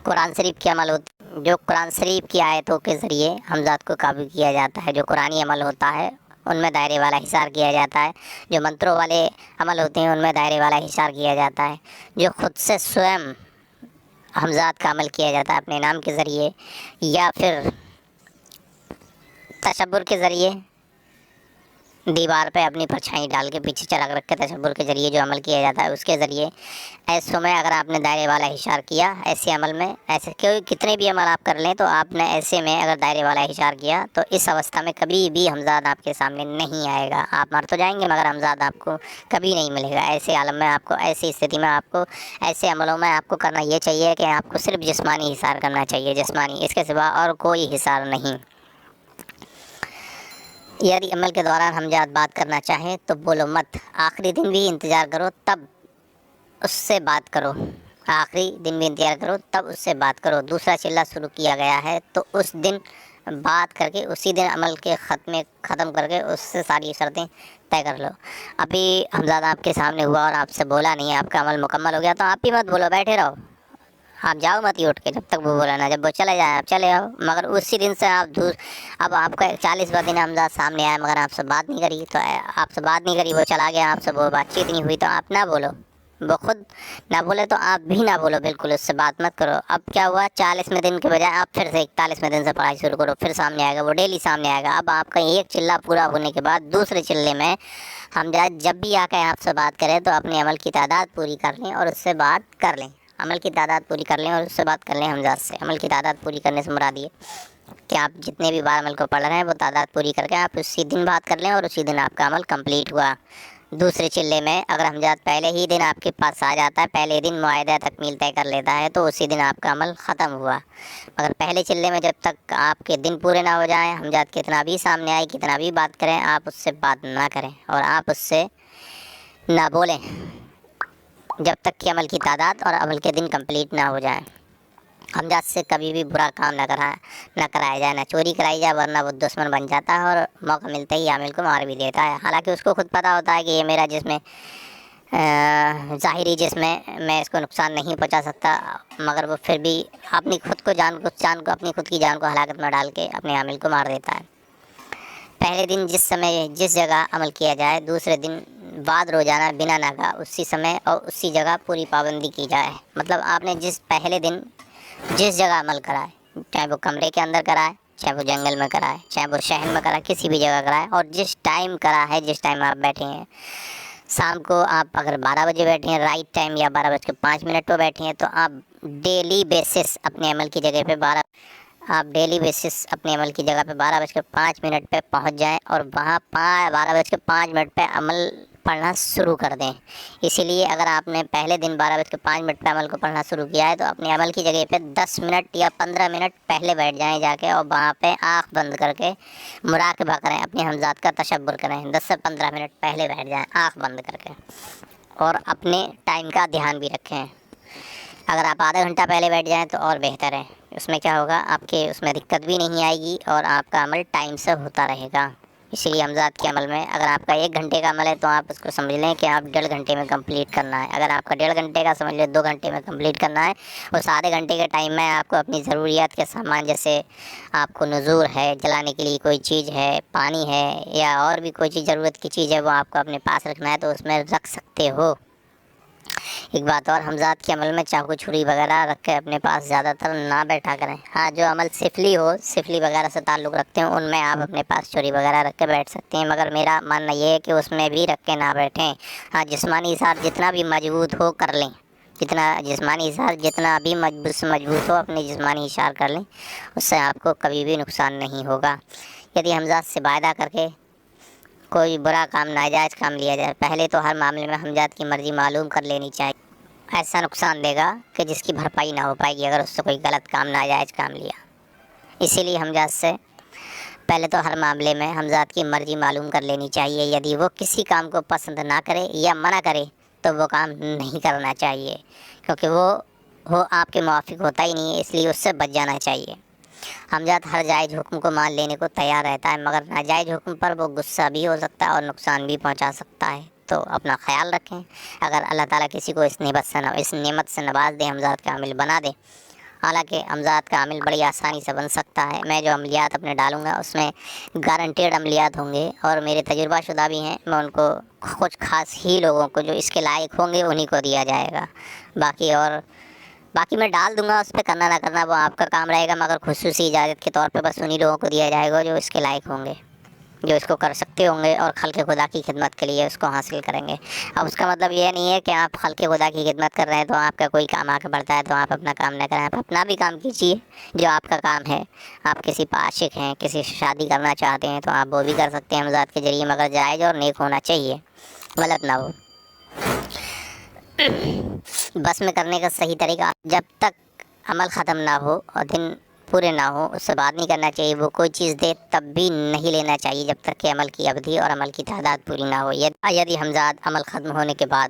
قرآن شریف کے عمل ہوتے، جو قرآن شریف کی آیتوں کے ذریعے ہمزاد کو قابو کیا جاتا ہے، جو قرآنی عمل ہوتا ہے ان میں دائرے والا حشار کیا جاتا ہے۔ جو منتروں والے عمل ہوتے ہیں ان میں دائرے والا حشار کیا جاتا ہے۔ جو خود سے سوئم ہمزاد کا عمل کیا جاتا ہے اپنے نام کے ذریعے یا پھر تشبر کے ذریعے، دیوار پہ اپنی پرچھائی ڈال کے پیچھے چراغ رکھ کے تشبر کے ذریعے جو عمل کیا جاتا ہے اس کے ذریعے، ایسوں میں اگر آپ نے دائرے والا حشار کیا، ایسے عمل میں ایسے کتنے بھی عمل آپ کر لیں تو آپ نے ایسے میں اگر دائرے والا حشار کیا تو اس اوستھا میں کبھی بھی ہمزاد آپ کے سامنے نہیں آئے گا۔ آپ مر تو جائیں گے مگر ہمزاد آپ کو کبھی نہیں ملے گا۔ ایسے عالم میں آپ کو، ایسی استھتی میں آپ کو، ایسے عملوں میں آپ کو کرنا یہ چاہیے کہ آپ کو صرف جسمانی حشار کرنا چاہیے، جسمانی، اس کے سوا اور کوئی حشار نہیں۔ یدی عمل کے دوران ہمزاد بات کرنا چاہیں تو بولو مت، آخری دن بھی انتظار کرو تب اس سے بات کرو، آخری دن بھی انتظار کرو تب اس سے بات کرو۔ دوسرا چلہ شروع کیا گیا ہے تو اس دن بات کر کے اسی دن عمل کے ختم کر کے اس سے ساری شرطیں طے کر لو۔ ابھی ہمزاد آپ کے سامنے ہوا اور آپ سے بولا نہیں، آپ کا عمل مکمل ہو گیا تو آپ بھی مت بولو، بیٹھے رہو، آپ جاؤ مت ہی اٹھ کے جب تک وہ بولا نا، جب وہ چلے جائیں آپ چلے آؤ، مگر اسی دن سے آپ اب آپ کا 40واں دن ہمزاد سامنے آیا مگر آپ سے بات نہیں کری، تو آپ سے بات نہیں کری، وہ چلا گیا، آپ سے وہ بات چیت نہیں ہوئی تو آپ نہ بولو، وہ خود نہ بولے تو آپ بھی نہ بولو، بالکل اس سے بات مت کرو۔ اب کیا ہوا، 40ویں دن کے بجائے آپ پھر سے 41ویں دن سے پڑھائی شروع کرو، پھر سامنے آئے گا، وہ ڈیلی سامنے آئے گا۔ اب آپ کا ایک چلہ پورا ہونے کے بعد دوسرے چلے میں ہمزاد جب بھی آ کے آپ سے بات کرے تو اپنے عمل کی تعداد پوری کر لیں اور اس سے بات کر لیں۔ عمل کی تعداد پوری کر لیں اور اس سے بات کر لیں حمزات سے۔ عمل کی تعداد پوری کرنے سے مراد یہ کہ آپ جتنے بھی بار عمل کو پڑھ رہے ہیں وہ تعداد پوری کر کے آپ اسی دن بات کر لیں اور اسی دن آپ کا عمل کمپلیٹ ہوا۔ دوسرے چلے میں اگر حمزات پہلے ہی دن آپ کے پاس آ جاتا ہے، پہلے دن معاہدہ تکمیل طے کر لیتا ہے، تو اسی دن آپ کا عمل ختم ہوا۔ مگر پہلے چلے میں جب تک آپ کے دن پورے نہ ہو جائیں، حمزات کتنا بھی سامنے آئے، کتنا بھی بات کریں، آپ اس سے بات نہ کریں اور آپ اس سے نہ بولیں جب تک کہ عمل کی تعداد اور عمل کے دن کمپلیٹ نہ ہو جائیں۔ حمزات سے کبھی بھی برا کام نہ کرایا جائے، نہ چوری کرائی جائے، ورنہ وہ دشمن بن جاتا ہے اور موقع ملتے ہی عامل کو مار بھی دیتا ہے۔ حالانکہ اس کو خود پتہ ہوتا ہے کہ یہ میرا جسم ہے، ظاہری جسم ہے، میں اس کو نقصان نہیں پہنچا سکتا، مگر وہ پھر بھی اپنی خود کو اپنی خود کی جان کو ہلاکت میں ڈال کے اپنے عامل کو مار دیتا ہے۔ پہلے دن جس سمے جس جگہ عمل کیا جائے، دوسرے دن بعد روزانہ بنا ناغہ اسی سمے اور اسی جگہ پوری پابندی کی جائے۔ مطلب آپ نے پہلے دن جس جگہ عمل کرائے، چاہے وہ کمرے کے اندر کرائے، چاہے وہ جنگل میں کرائے، چاہے وہ شہر میں کرائے، کسی بھی جگہ کرائے، اور جس ٹائم کرا ہے، جس ٹائم آپ بیٹھے ہیں، شام کو آپ اگر 12 بجے بیٹھے ہیں رائٹ ٹائم، یا 12:05 پہ بیٹھے ہیں، تو آپ ڈیلی بیسس اپنے عمل کی جگہ پہ 12:05 پہ پہنچ جائیں اور وہاں 12:05 پہ عمل پڑھنا شروع کر دیں۔ اسی لیے اگر آپ نے پہلے دن 12:05 پہ عمل کو پڑھنا شروع کیا ہے تو اپنے عمل کی جگہ پہ 10 منٹ یا 15 منٹ پہلے بیٹھ جائیں جا کے، اور وہاں پہ آنکھ بند کر کے مراقبہ کریں، اپنے حمزات کا تشبر کریں۔ 10 سے 15 منٹ پہلے بیٹھ جائیں آنکھ بند کر کے، اور اپنے ٹائم کا دھیان بھی رکھیں۔ اگر آپ آدھا گھنٹہ پہلے بیٹھ جائیں تو اور بہتر ہے، اس میں کیا ہوگا، آپ کے اس میں دقت بھی نہیں آئے گی اور آپ کا عمل ٹائم سے ہوتا رہے گا۔ اسی لیے حمزات کے عمل میں اگر آپ کا 1 گھنٹے کا عمل ہے تو آپ اس کو سمجھ لیں کہ آپ 1.5 گھنٹے میں کمپلیٹ کرنا ہے۔ اگر آپ کا 1.5 گھنٹے کا سمجھ لیں 2 گھنٹے میں کمپلیٹ کرنا ہے، اس آدھے گھنٹے کے ٹائم میں آپ کو اپنی ضروریات کے سامان، جیسے آپ کو نذور ہے، جلانے کے لیے کوئی چیز ہے، پانی ہے، یا اور بھی کوئی چیز ضرورت کی چیز ہے، وہ آپ کو اپنے پاس رکھنا ہے تو اس میں رکھ سکتے ہو۔ ایک بات اور، حمزات کے عمل میں چاقو چھری وغیرہ رکھ کے اپنے پاس زیادہ تر نہ بیٹھا کریں۔ ہاں، جو عمل سفلی وغیرہ سے تعلق رکھتے ہیں، ان میں آپ اپنے پاس چھری وغیرہ رکھ کے بیٹھ سکتے ہیں، مگر میرا ماننا یہ ہے کہ اس میں بھی رکھ کے نہ بیٹھیں۔ ہاں، جسمانی اظہار جتنا بھی مضبوط ہو کر لیں، جتنا بھی مضبوط ہو اپنے جسمانی اشار کر لیں، اس سے آپ کو کبھی بھی نقصان نہیں ہوگا۔ یدی حمزات سے وعدہ کر کے کوئی برا کام، ناجائز کام لیا جائے، پہلے تو ہر معاملے میں حمزات کی مرضی معلوم کر لینی چاہیے۔ ایسا نقصان دے گا کہ جس کی بھرپائی نہ ہو پائے گی اگر اس سے کوئی غلط کام، ناجائز کام لیا۔ اسی لیے حمزات سے پہلے تو ہر معاملے میں حمزات کی مرضی معلوم کر لینی چاہیے۔ یدی وہ کسی کام کو پسند نہ کرے یا منع کرے تو وہ کام نہیں کرنا چاہیے، کیونکہ وہ آپ کے موافق ہوتا ہی نہیں ہے، اس لیے اس سے بچ جانا چاہیے۔ حمزات ہر جائز حکم کو مان لینے کو تیار رہتا ہے، مگر ناجائز حکم پر وہ غصہ بھی ہو سکتا ہے اور نقصان بھی پہنچا سکتا ہے، تو اپنا خیال رکھیں۔ اگر اللہ تعالیٰ کسی کو اس نعمت سے نواز دے، حمزات کا عامل بنا دے، حالانکہ حمزات کا عامل بڑی آسانی سے بن سکتا ہے۔ میں جو عملیات اپنے ڈالوں گا اس میں گارنٹیڈ عملیات ہوں گے اور میرے تجربہ شدہ بھی ہیں، میں ان کو کچھ خاص ہی لوگوں کو جو اس کے لائق ہوں گے انہی کو دیا جائے گا۔ باقی میں ڈال دوں گا، اس پہ کرنا نہ کرنا وہ آپ کا کام رہے گا، مگر خصوصی اجازت کے طور پہ بس انہی لوگوں کو دیا جائے گا جو اس کے لائق ہوں گے، جو اس کو کر سکتے ہوں گے اور خلق خدا کی خدمت کے لیے اس کو حاصل کریں گے۔ اب اس کا مطلب یہ نہیں ہے کہ آپ خلق خدا کی خدمت کر رہے ہیں تو آپ کا کوئی کام آگے بڑھتا ہے تو آپ اپنا کام نہ کریں، آپ اپنا بھی کام کیجیے جو آپ کا کام ہے۔ آپ کسی پہ عاشق ہیں، کسی سے شادی کرنا چاہتے ہیں تو آپ وہ بھی کر سکتے ہیں حمزات کے ذریعے، مگر جائز اور نیک ہونا چاہیے، غلط نہ ہو۔ بس میں کرنے کا صحیح طریقہ، جب تک عمل ختم نہ ہو اور دن پورے نہ ہو اس سے بات نہیں کرنا چاہیے۔ وہ کوئی چیز دے تب بھی نہیں لینا چاہیے جب تک کہ عمل کی ابدی اور عمل کی تعداد پوری نہ ہو۔ یدی حمزات عمل ختم ہونے کے بعد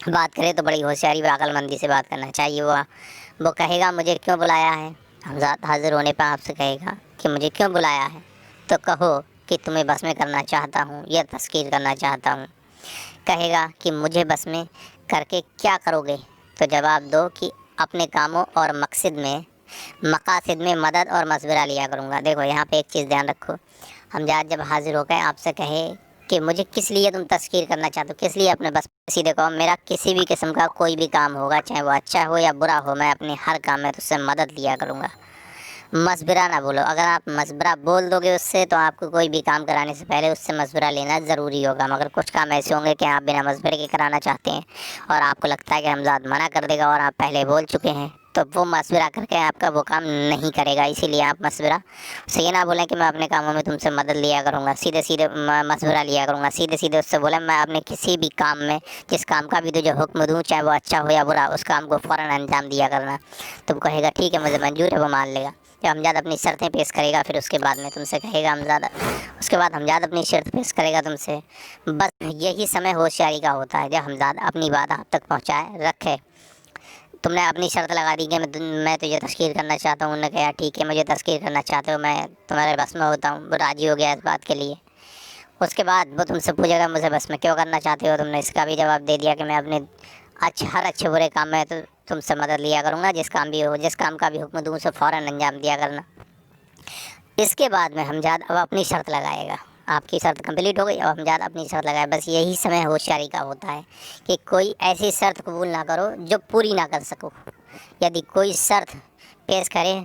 بات کرے تو بڑی ہوشیاری و عقل مندی سے بات کرنا چاہیے۔ وہ کہے گا مجھے کیوں بلایا ہے، حمزات حاضر ہونے پہ آپ سے کہے گا کہ مجھے کیوں بلایا ہے، تو کہو کہ تمہیں بس میں کرنا چاہتا ہوں یا تذکیر کرنا چاہتا ہوں۔ کہے گا کہ مجھے بس میں کر کے کیا کرو گے، تو جواب دو کہ اپنے کاموں اور مقاصد میں مدد اور مشورہ لیا کروں گا۔ دیکھو یہاں پہ ایک چیز دھیان رکھو، حمزات جب حاضر ہو کے آپ سے کہے کہ مجھے کس لیے تم تذکیر کرنا چاہتے ہو، کس لیے اپنے بس، سیدھے کہو میرا کسی بھی قسم کا کوئی بھی کام ہوگا، چاہے وہ اچھا ہو یا برا ہو، میں اپنے ہر کام میں تجھ سے مدد لیا کروں گا، مشورہ نہ بولو. اگر آپ مشورہ بول دو گے اس سے تو آپ کو کوئی بھی کام کرانے سے پہلے اس سے مشورہ لینا ضروری ہوگا. مگر کچھ کام ایسے ہوں گے کہ آپ بنا مشورے کے کرانا چاہتے ہیں اور آپ کو لگتا ہے کہ حمزاد منع کر دے گا اور آپ پہلے بول چکے ہیں, تو وہ مشورہ کر کے آپ کا وہ کام نہیں کرے گا. اسی لیے آپ مشورہ سے یہ نہ بولیں کہ میں اپنے کاموں میں تم سے مدد لیا کروں گا, سیدھے سیدھے مشورہ لیا کروں گا. سیدھے سیدھے اس سے بولیں میں اپنے کسی بھی کام میں, جس کام کا بھی تجھے حکم دوں, چاہے وہ اچھا ہو یا برا, اس کام کو فوراً انجام دیا کرنا. تو وہ کہے گا ٹھیک ہے مجھے منظور ہے, وہ مان لے گا. جب حمزاد اپنی شرطیں پیش کرے گا پھر اس کے بعد میں تم سے کہے گا حمزاد, اس کے بعد حمزاد اپنی شرط پیش کرے گا تم سے. بس یہی سمے ہوشیاری کا ہوتا ہے, جب حمزاد اپنی بات آپ تک پہنچائے رکھے. تم نے اپنی شرط لگا دی کہ میں تجھے تذکیر کرنا چاہتا ہوں. انہوں نے کہا ٹھیک ہے مجھے تذکیر کرنا چاہتے ہو, میں تمہارے بس میں ہوتا ہوں. وہ راضی ہو گیا اس بات کے لیے. اس کے بعد وہ تم سے پوچھے گا مجھے بس میں کیوں کرنا چاہتے ہو. تم نے اس کا بھی جواب دے دیا کہ میں اپنے ہر اچھے برے کام میں تو تم سے مدد لیا کروں گا. جس کام بھی ہو, جس کام کا بھی حکم دوں اسے فوراً انجام دیا کرنا. اس کے بعد میں حمزاد اب اپنی شرط لگائے گا. آپ کی شرط کمپلیٹ ہو گئی, اب حمزاد اپنی شرط لگائے. بس یہی سمے ہوشیاری کا ہوتا ہے کہ کوئی ایسی شرط قبول نہ کرو جو پوری نہ کر سکو. یدی کوئی شرط پیش کرے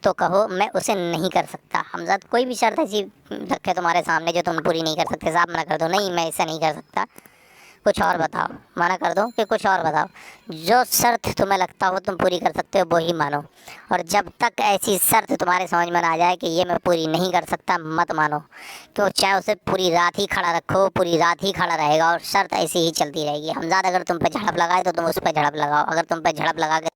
تو کہو میں اسے نہیں کر سکتا. حمزاد کوئی بھی شرط ایسی رکھے تمہارے سامنے جو تم پوری نہیں کر سکتے, صاحب منع کر دو, نہیں میں ایسا نہیں کر سکتا, کچھ اور بتاؤ. منع کر دو کہ کچھ اور بتاؤ. جو شرط تمہیں لگتا ہو تم پوری کر سکتے ہو وہی مانو. اور جب تک ایسی شرط تمہارے سمجھ میں نہ آ جائے کہ یہ میں پوری نہیں کر سکتا مت مانو. تو چاہے اسے پوری رات ہی کھڑا رکھو, پوری رات ہی کھڑا رہے گا اور شرط ایسی ہی چلتی رہے گی. حمزاد اگر تم پہ جھڑپ لگائے تو تم اس پہ جھڑپ لگاؤ. اگر تم پہ جھڑپ لگا کے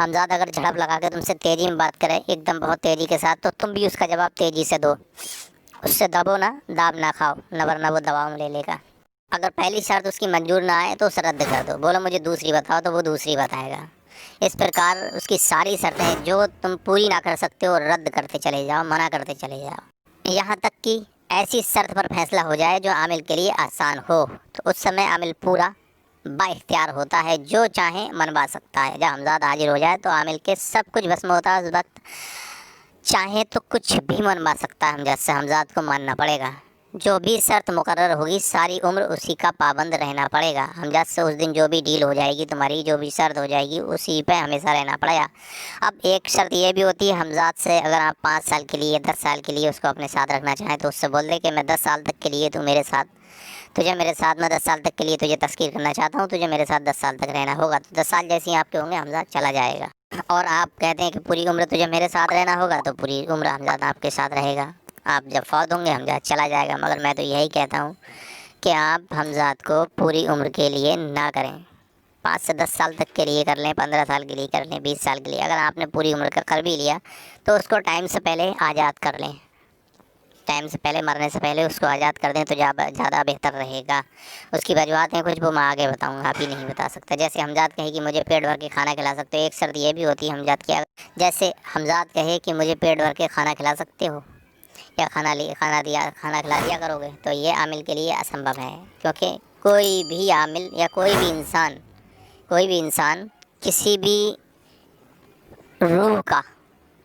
حمزاد اگر جھڑپ لگا کے تم سے تیزی میں بات کرے, ایک دم بہت تیزی کے ساتھ, تو تم بھی اس کا جواب تیزی سے دو. اس سے دبو نہ, داب نہ کھاؤ, نہ ورنہ وہ دباؤ لے لے گا. اگر پہلی شرط اس کی منظور نہ آئے تو اسے رد کر دو. بولو مجھے دوسری بتاؤ, تو وہ دوسری بتائے گا. اس پرکار اس کی ساری شرطیں جو تم پوری نہ کر سکتے ہو رد کرتے چلے جاؤ, منع کرتے چلے جاؤ, یہاں تک کہ ایسی شرط پر فیصلہ ہو جائے جو عامل کے لیے آسان ہو. تو اس سمے عامل پورا با اختیار ہوتا ہے, جو چاہے منوا سکتا ہے. جب حمزاد حاضر ہو جائے تو عامل کے سب کچھ بھسم ہوتا ہے. اس وقت چاہے تو کچھ بھی منوا سکتا ہے حمزاد سے. حمزاد کو ماننا پڑے گا. جو بھی شرط مقرر ہوگی ساری عمر اسی کا پابند رہنا پڑے گا. حمزاد سے اس دن جو بھی ڈیل ہو جائے گی, تمہاری جو بھی شرط ہو جائے گی, اسی پہ ہمیشہ رہنا پڑے گا. اب ایک شرط یہ بھی ہوتی ہے حمزاد سے, اگر آپ 5 سال کے لیے 10 سال کے لیے اس کو اپنے ساتھ رکھنا چاہیں تو اس سے بول دے کہ میں 10 سال تک کے لیے تو میرے ساتھ, تجھے میرے ساتھ, میں 10 سال تک کے لیے تجھے تذکیر کرنا چاہتا ہوں, تجھے میرے ساتھ 10 سال تک رہنا ہوگا. تو 10 سال جیسے ہی آپ کے ہوں گے حمزاد چلا جائے گا. اور آپ کہتے ہیں کہ پوری عمر تجھے میرے ساتھ رہنا ہوگا, تو پوری عمر حمزاد آپ کے ساتھ رہے گا. آپ جب فوت ہوں گے حمزاد چلا جائے گا. مگر میں تو یہی کہتا ہوں کہ آپ حمزاد کو پوری عمر کے لیے نہ کریں. 5 سے 10 سال تک کے لیے کر لیں, 15 سال کے لیے کر لیں, 20 سال کے لیے. اگر آپ نے پوری عمر کا کر بھی لیا تو اس کو ٹائم سے پہلے آزاد کر لیں. ٹائم سے پہلے, مرنے سے پہلے اس کو آزاد کر دیں تو زیادہ بہتر رہے گا. اس کی وجوہات ہیں کچھ, وہ میں آگے بتاؤں گا, ابھی نہیں بتا سکتا. جیسے حمزاد کہے کہ مجھے پیٹ بھر کے کھانا کھلا سکتے ہو, ایک شرط یہ بھی ہوتی ہے حمزاد کی. جیسے حمزاد کہے کہ مجھے پیٹ بھر کے کھانا کھلا سکتے ہو یا کھانا کھلا دیا کرو گے, تو یہ عامل کے لیے اسمبھو ہے. کیونکہ کوئی بھی عامل یا کوئی بھی انسان کسی بھی روح کا,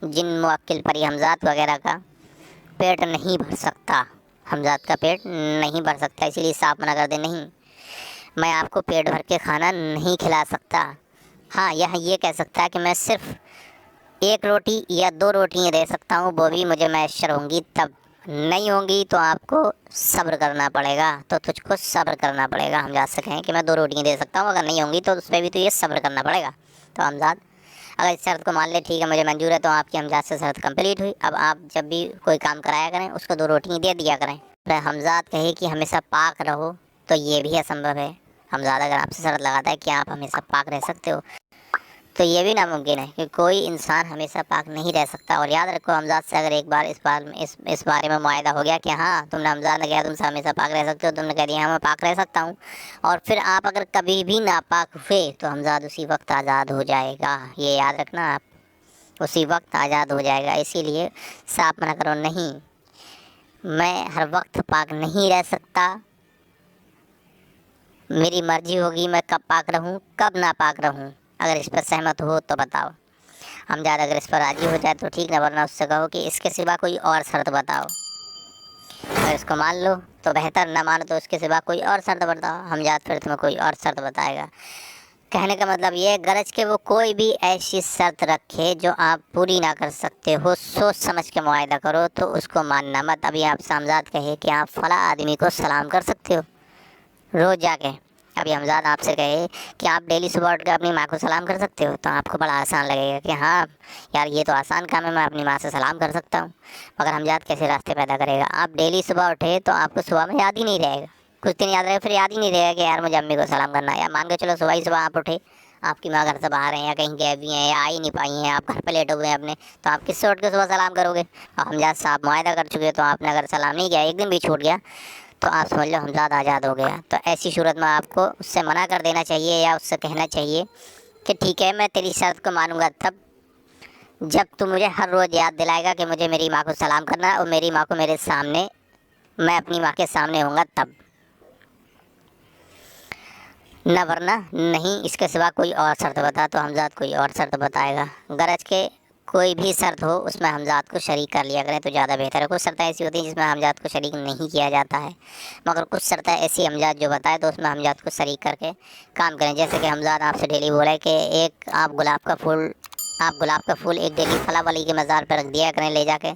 جن موکل پری حمزاد وغیرہ کا پیٹ نہیں بھر سکتا. حمزاد کا پیٹ نہیں بھر سکتا, اسی لیے صاف منع کر دے, نہیں میں آپ کو پیٹ بھر کے کھانا نہیں کھلا سکتا. ہاں یہ کہہ سکتا ہے کہ میں صرف 1 روٹی یا 2 روٹیاں دے سکتا ہوں, وہ بھی مجھے میسر ہوں گی تب. نہیں ہوں گی تو آپ کو صبر کرنا پڑے گا. تو تجھ کو صبر کرنا پڑے گا. حمزاد سے کہیں کہ میں 2 روٹیاں دے سکتا ہوں, اگر نہیں ہوں گی تو اس پہ بھی تو یہ صبر کرنا پڑے گا. تو حمزاد اگر اس شرط کو مان لے, ٹھیک ہے مجھے منظور ہے, تو آپ کی حمزاد سے شرط کمپلیٹ ہوئی. اب آپ جب بھی کوئی کام کرایا کریں اس کو 2 روٹیاں دے دیا کریں. پھر حمزاد کہے کہ ہمیشہ پاک رہو, تو یہ بھی اسمبھو ہے. حمزاد اگر آپ سے شرط لگاتا ہے کہ آپ ہمیشہ پاک رہ سکتے ہو, تو یہ بھی ناممکن ہے کہ کوئی انسان ہمیشہ پاک نہیں رہ سکتا. اور یاد رکھو حمزاد سے اگر ایک بار اس بارے میں معاہدہ ہو گیا کہ ہاں تم نے, حمزاد نے کہا تم سے ہمیشہ پاک رہ سکتے ہو, تم نے کہہ دیا ہاں میں پاک رہ سکتا ہوں, اور پھر آپ اگر کبھی بھی ناپاک ہوئے تو حمزاد اسی وقت آزاد ہو جائے گا. یہ یاد رکھنا, آپ اسی وقت آزاد ہو جائے گا. اسی لیے صاف منع کرو, نہیں میں ہر وقت پاک نہیں رہ سکتا, میری مرضی ہوگی میں کب پاک رہوں کب ناپاک رہوں. اگر اس پر سہمت ہو تو بتاؤ. حمزاد اگر اس پر راضی ہو جائے تو ٹھیک, نہ ورنہ اس سے کہو کہ اس کے سوا کوئی اور شرط بتاؤ. اگر اس کو مان لو تو بہتر, نہ مانو تو اس کے سوا کوئی اور شرط بتاؤ. حمزاد پھر تمہیں کوئی اور شرط بتائے گا. کہنے کا مطلب یہ ہے غرض کہ وہ کوئی بھی ایسی شرط رکھے جو آپ پوری نہ کر سکتے ہو، سوچ سمجھ کے معاہدہ کرو تو اس کو ماننا مت۔ ابھی آپ سے حمزاد کہے کہ آپ فلاں آدمی کو سلام کر سکتے ہو روز جا کے، ابھی حمزاد آپ سے کہے کہ آپ ڈیلی صبح اٹھ کے اپنی ماں کو سلام کر سکتے ہو، تو آپ کو بڑا آسان لگے گا کہ ہاں یار یہ تو آسان کام ہے، میں اپنی ماں سے سلام کر سکتا ہوں۔ مگر حمزاد کیسے راستے پیدا کرے گا؟ آپ ڈیلی صبح اٹھے تو آپ کو صبح میں یاد ہی نہیں رہے گا، کچھ دن یاد رہے گا، پھر یاد ہی نہیں رہے گا کہ یار مجھے امی کو سلام کرنا ہے۔ یا مان کے چلو صبح ہی صبح آپ اٹھے، آپ کی ماں گھر سے باہر ہیں یا کہیں گئے بھی ہیں یا آ ہی نہیں پائی ہیں، آپ گھر پہ لیٹے ہوئے ہیں اپنے، تو آپ کس سے اٹھ کے صبح سلام کرو گے؟ اور حمزاد صاحب معاہدہ کر چکے، تو آپ نے اگر سلام نہیں کیا، ایک دن بھی چھوٹ گیا، تو آپ سمجھ لو حمزاد آزاد ہو گیا۔ تو ایسی صورت میں آپ کو اس سے منع کر دینا چاہیے یا اس سے کہنا چاہیے کہ ٹھیک ہے میں تیری شرط کو مانوں گا تب جب تو مجھے ہر روز یاد دلائے گا کہ مجھے میری ماں کو سلام کرنا ہے، اور میری ماں کو میرے سامنے، میں اپنی ماں کے سامنے ہوں گا تب، نہ ورنہ نہیں۔ اس کے سوا کوئی اور شرط بتا، تو حمزاد کوئی اور شرط بتائے گا۔ غرض کہ کوئی بھی شرط ہو اس میں حمزاد کو شریک کر لیا کریں تو زیادہ بہتر ہے۔ کچھ شرطیں ایسی ہوتی ہیں جس میں حمزاد کو شریک نہیں کیا جاتا ہے، مگر کچھ شرطیں ایسی حمزاد جو بتائے تو اس میں حمزاد کو شریک کر کے کام کریں۔ جیسے کہ حمزاد آپ سے ڈیلی بولے کہ ایک آپ گلاب کا پھول ایک ڈیلی فلاں ولی کے مزار پہ رکھ دیا کریں لے جا کے،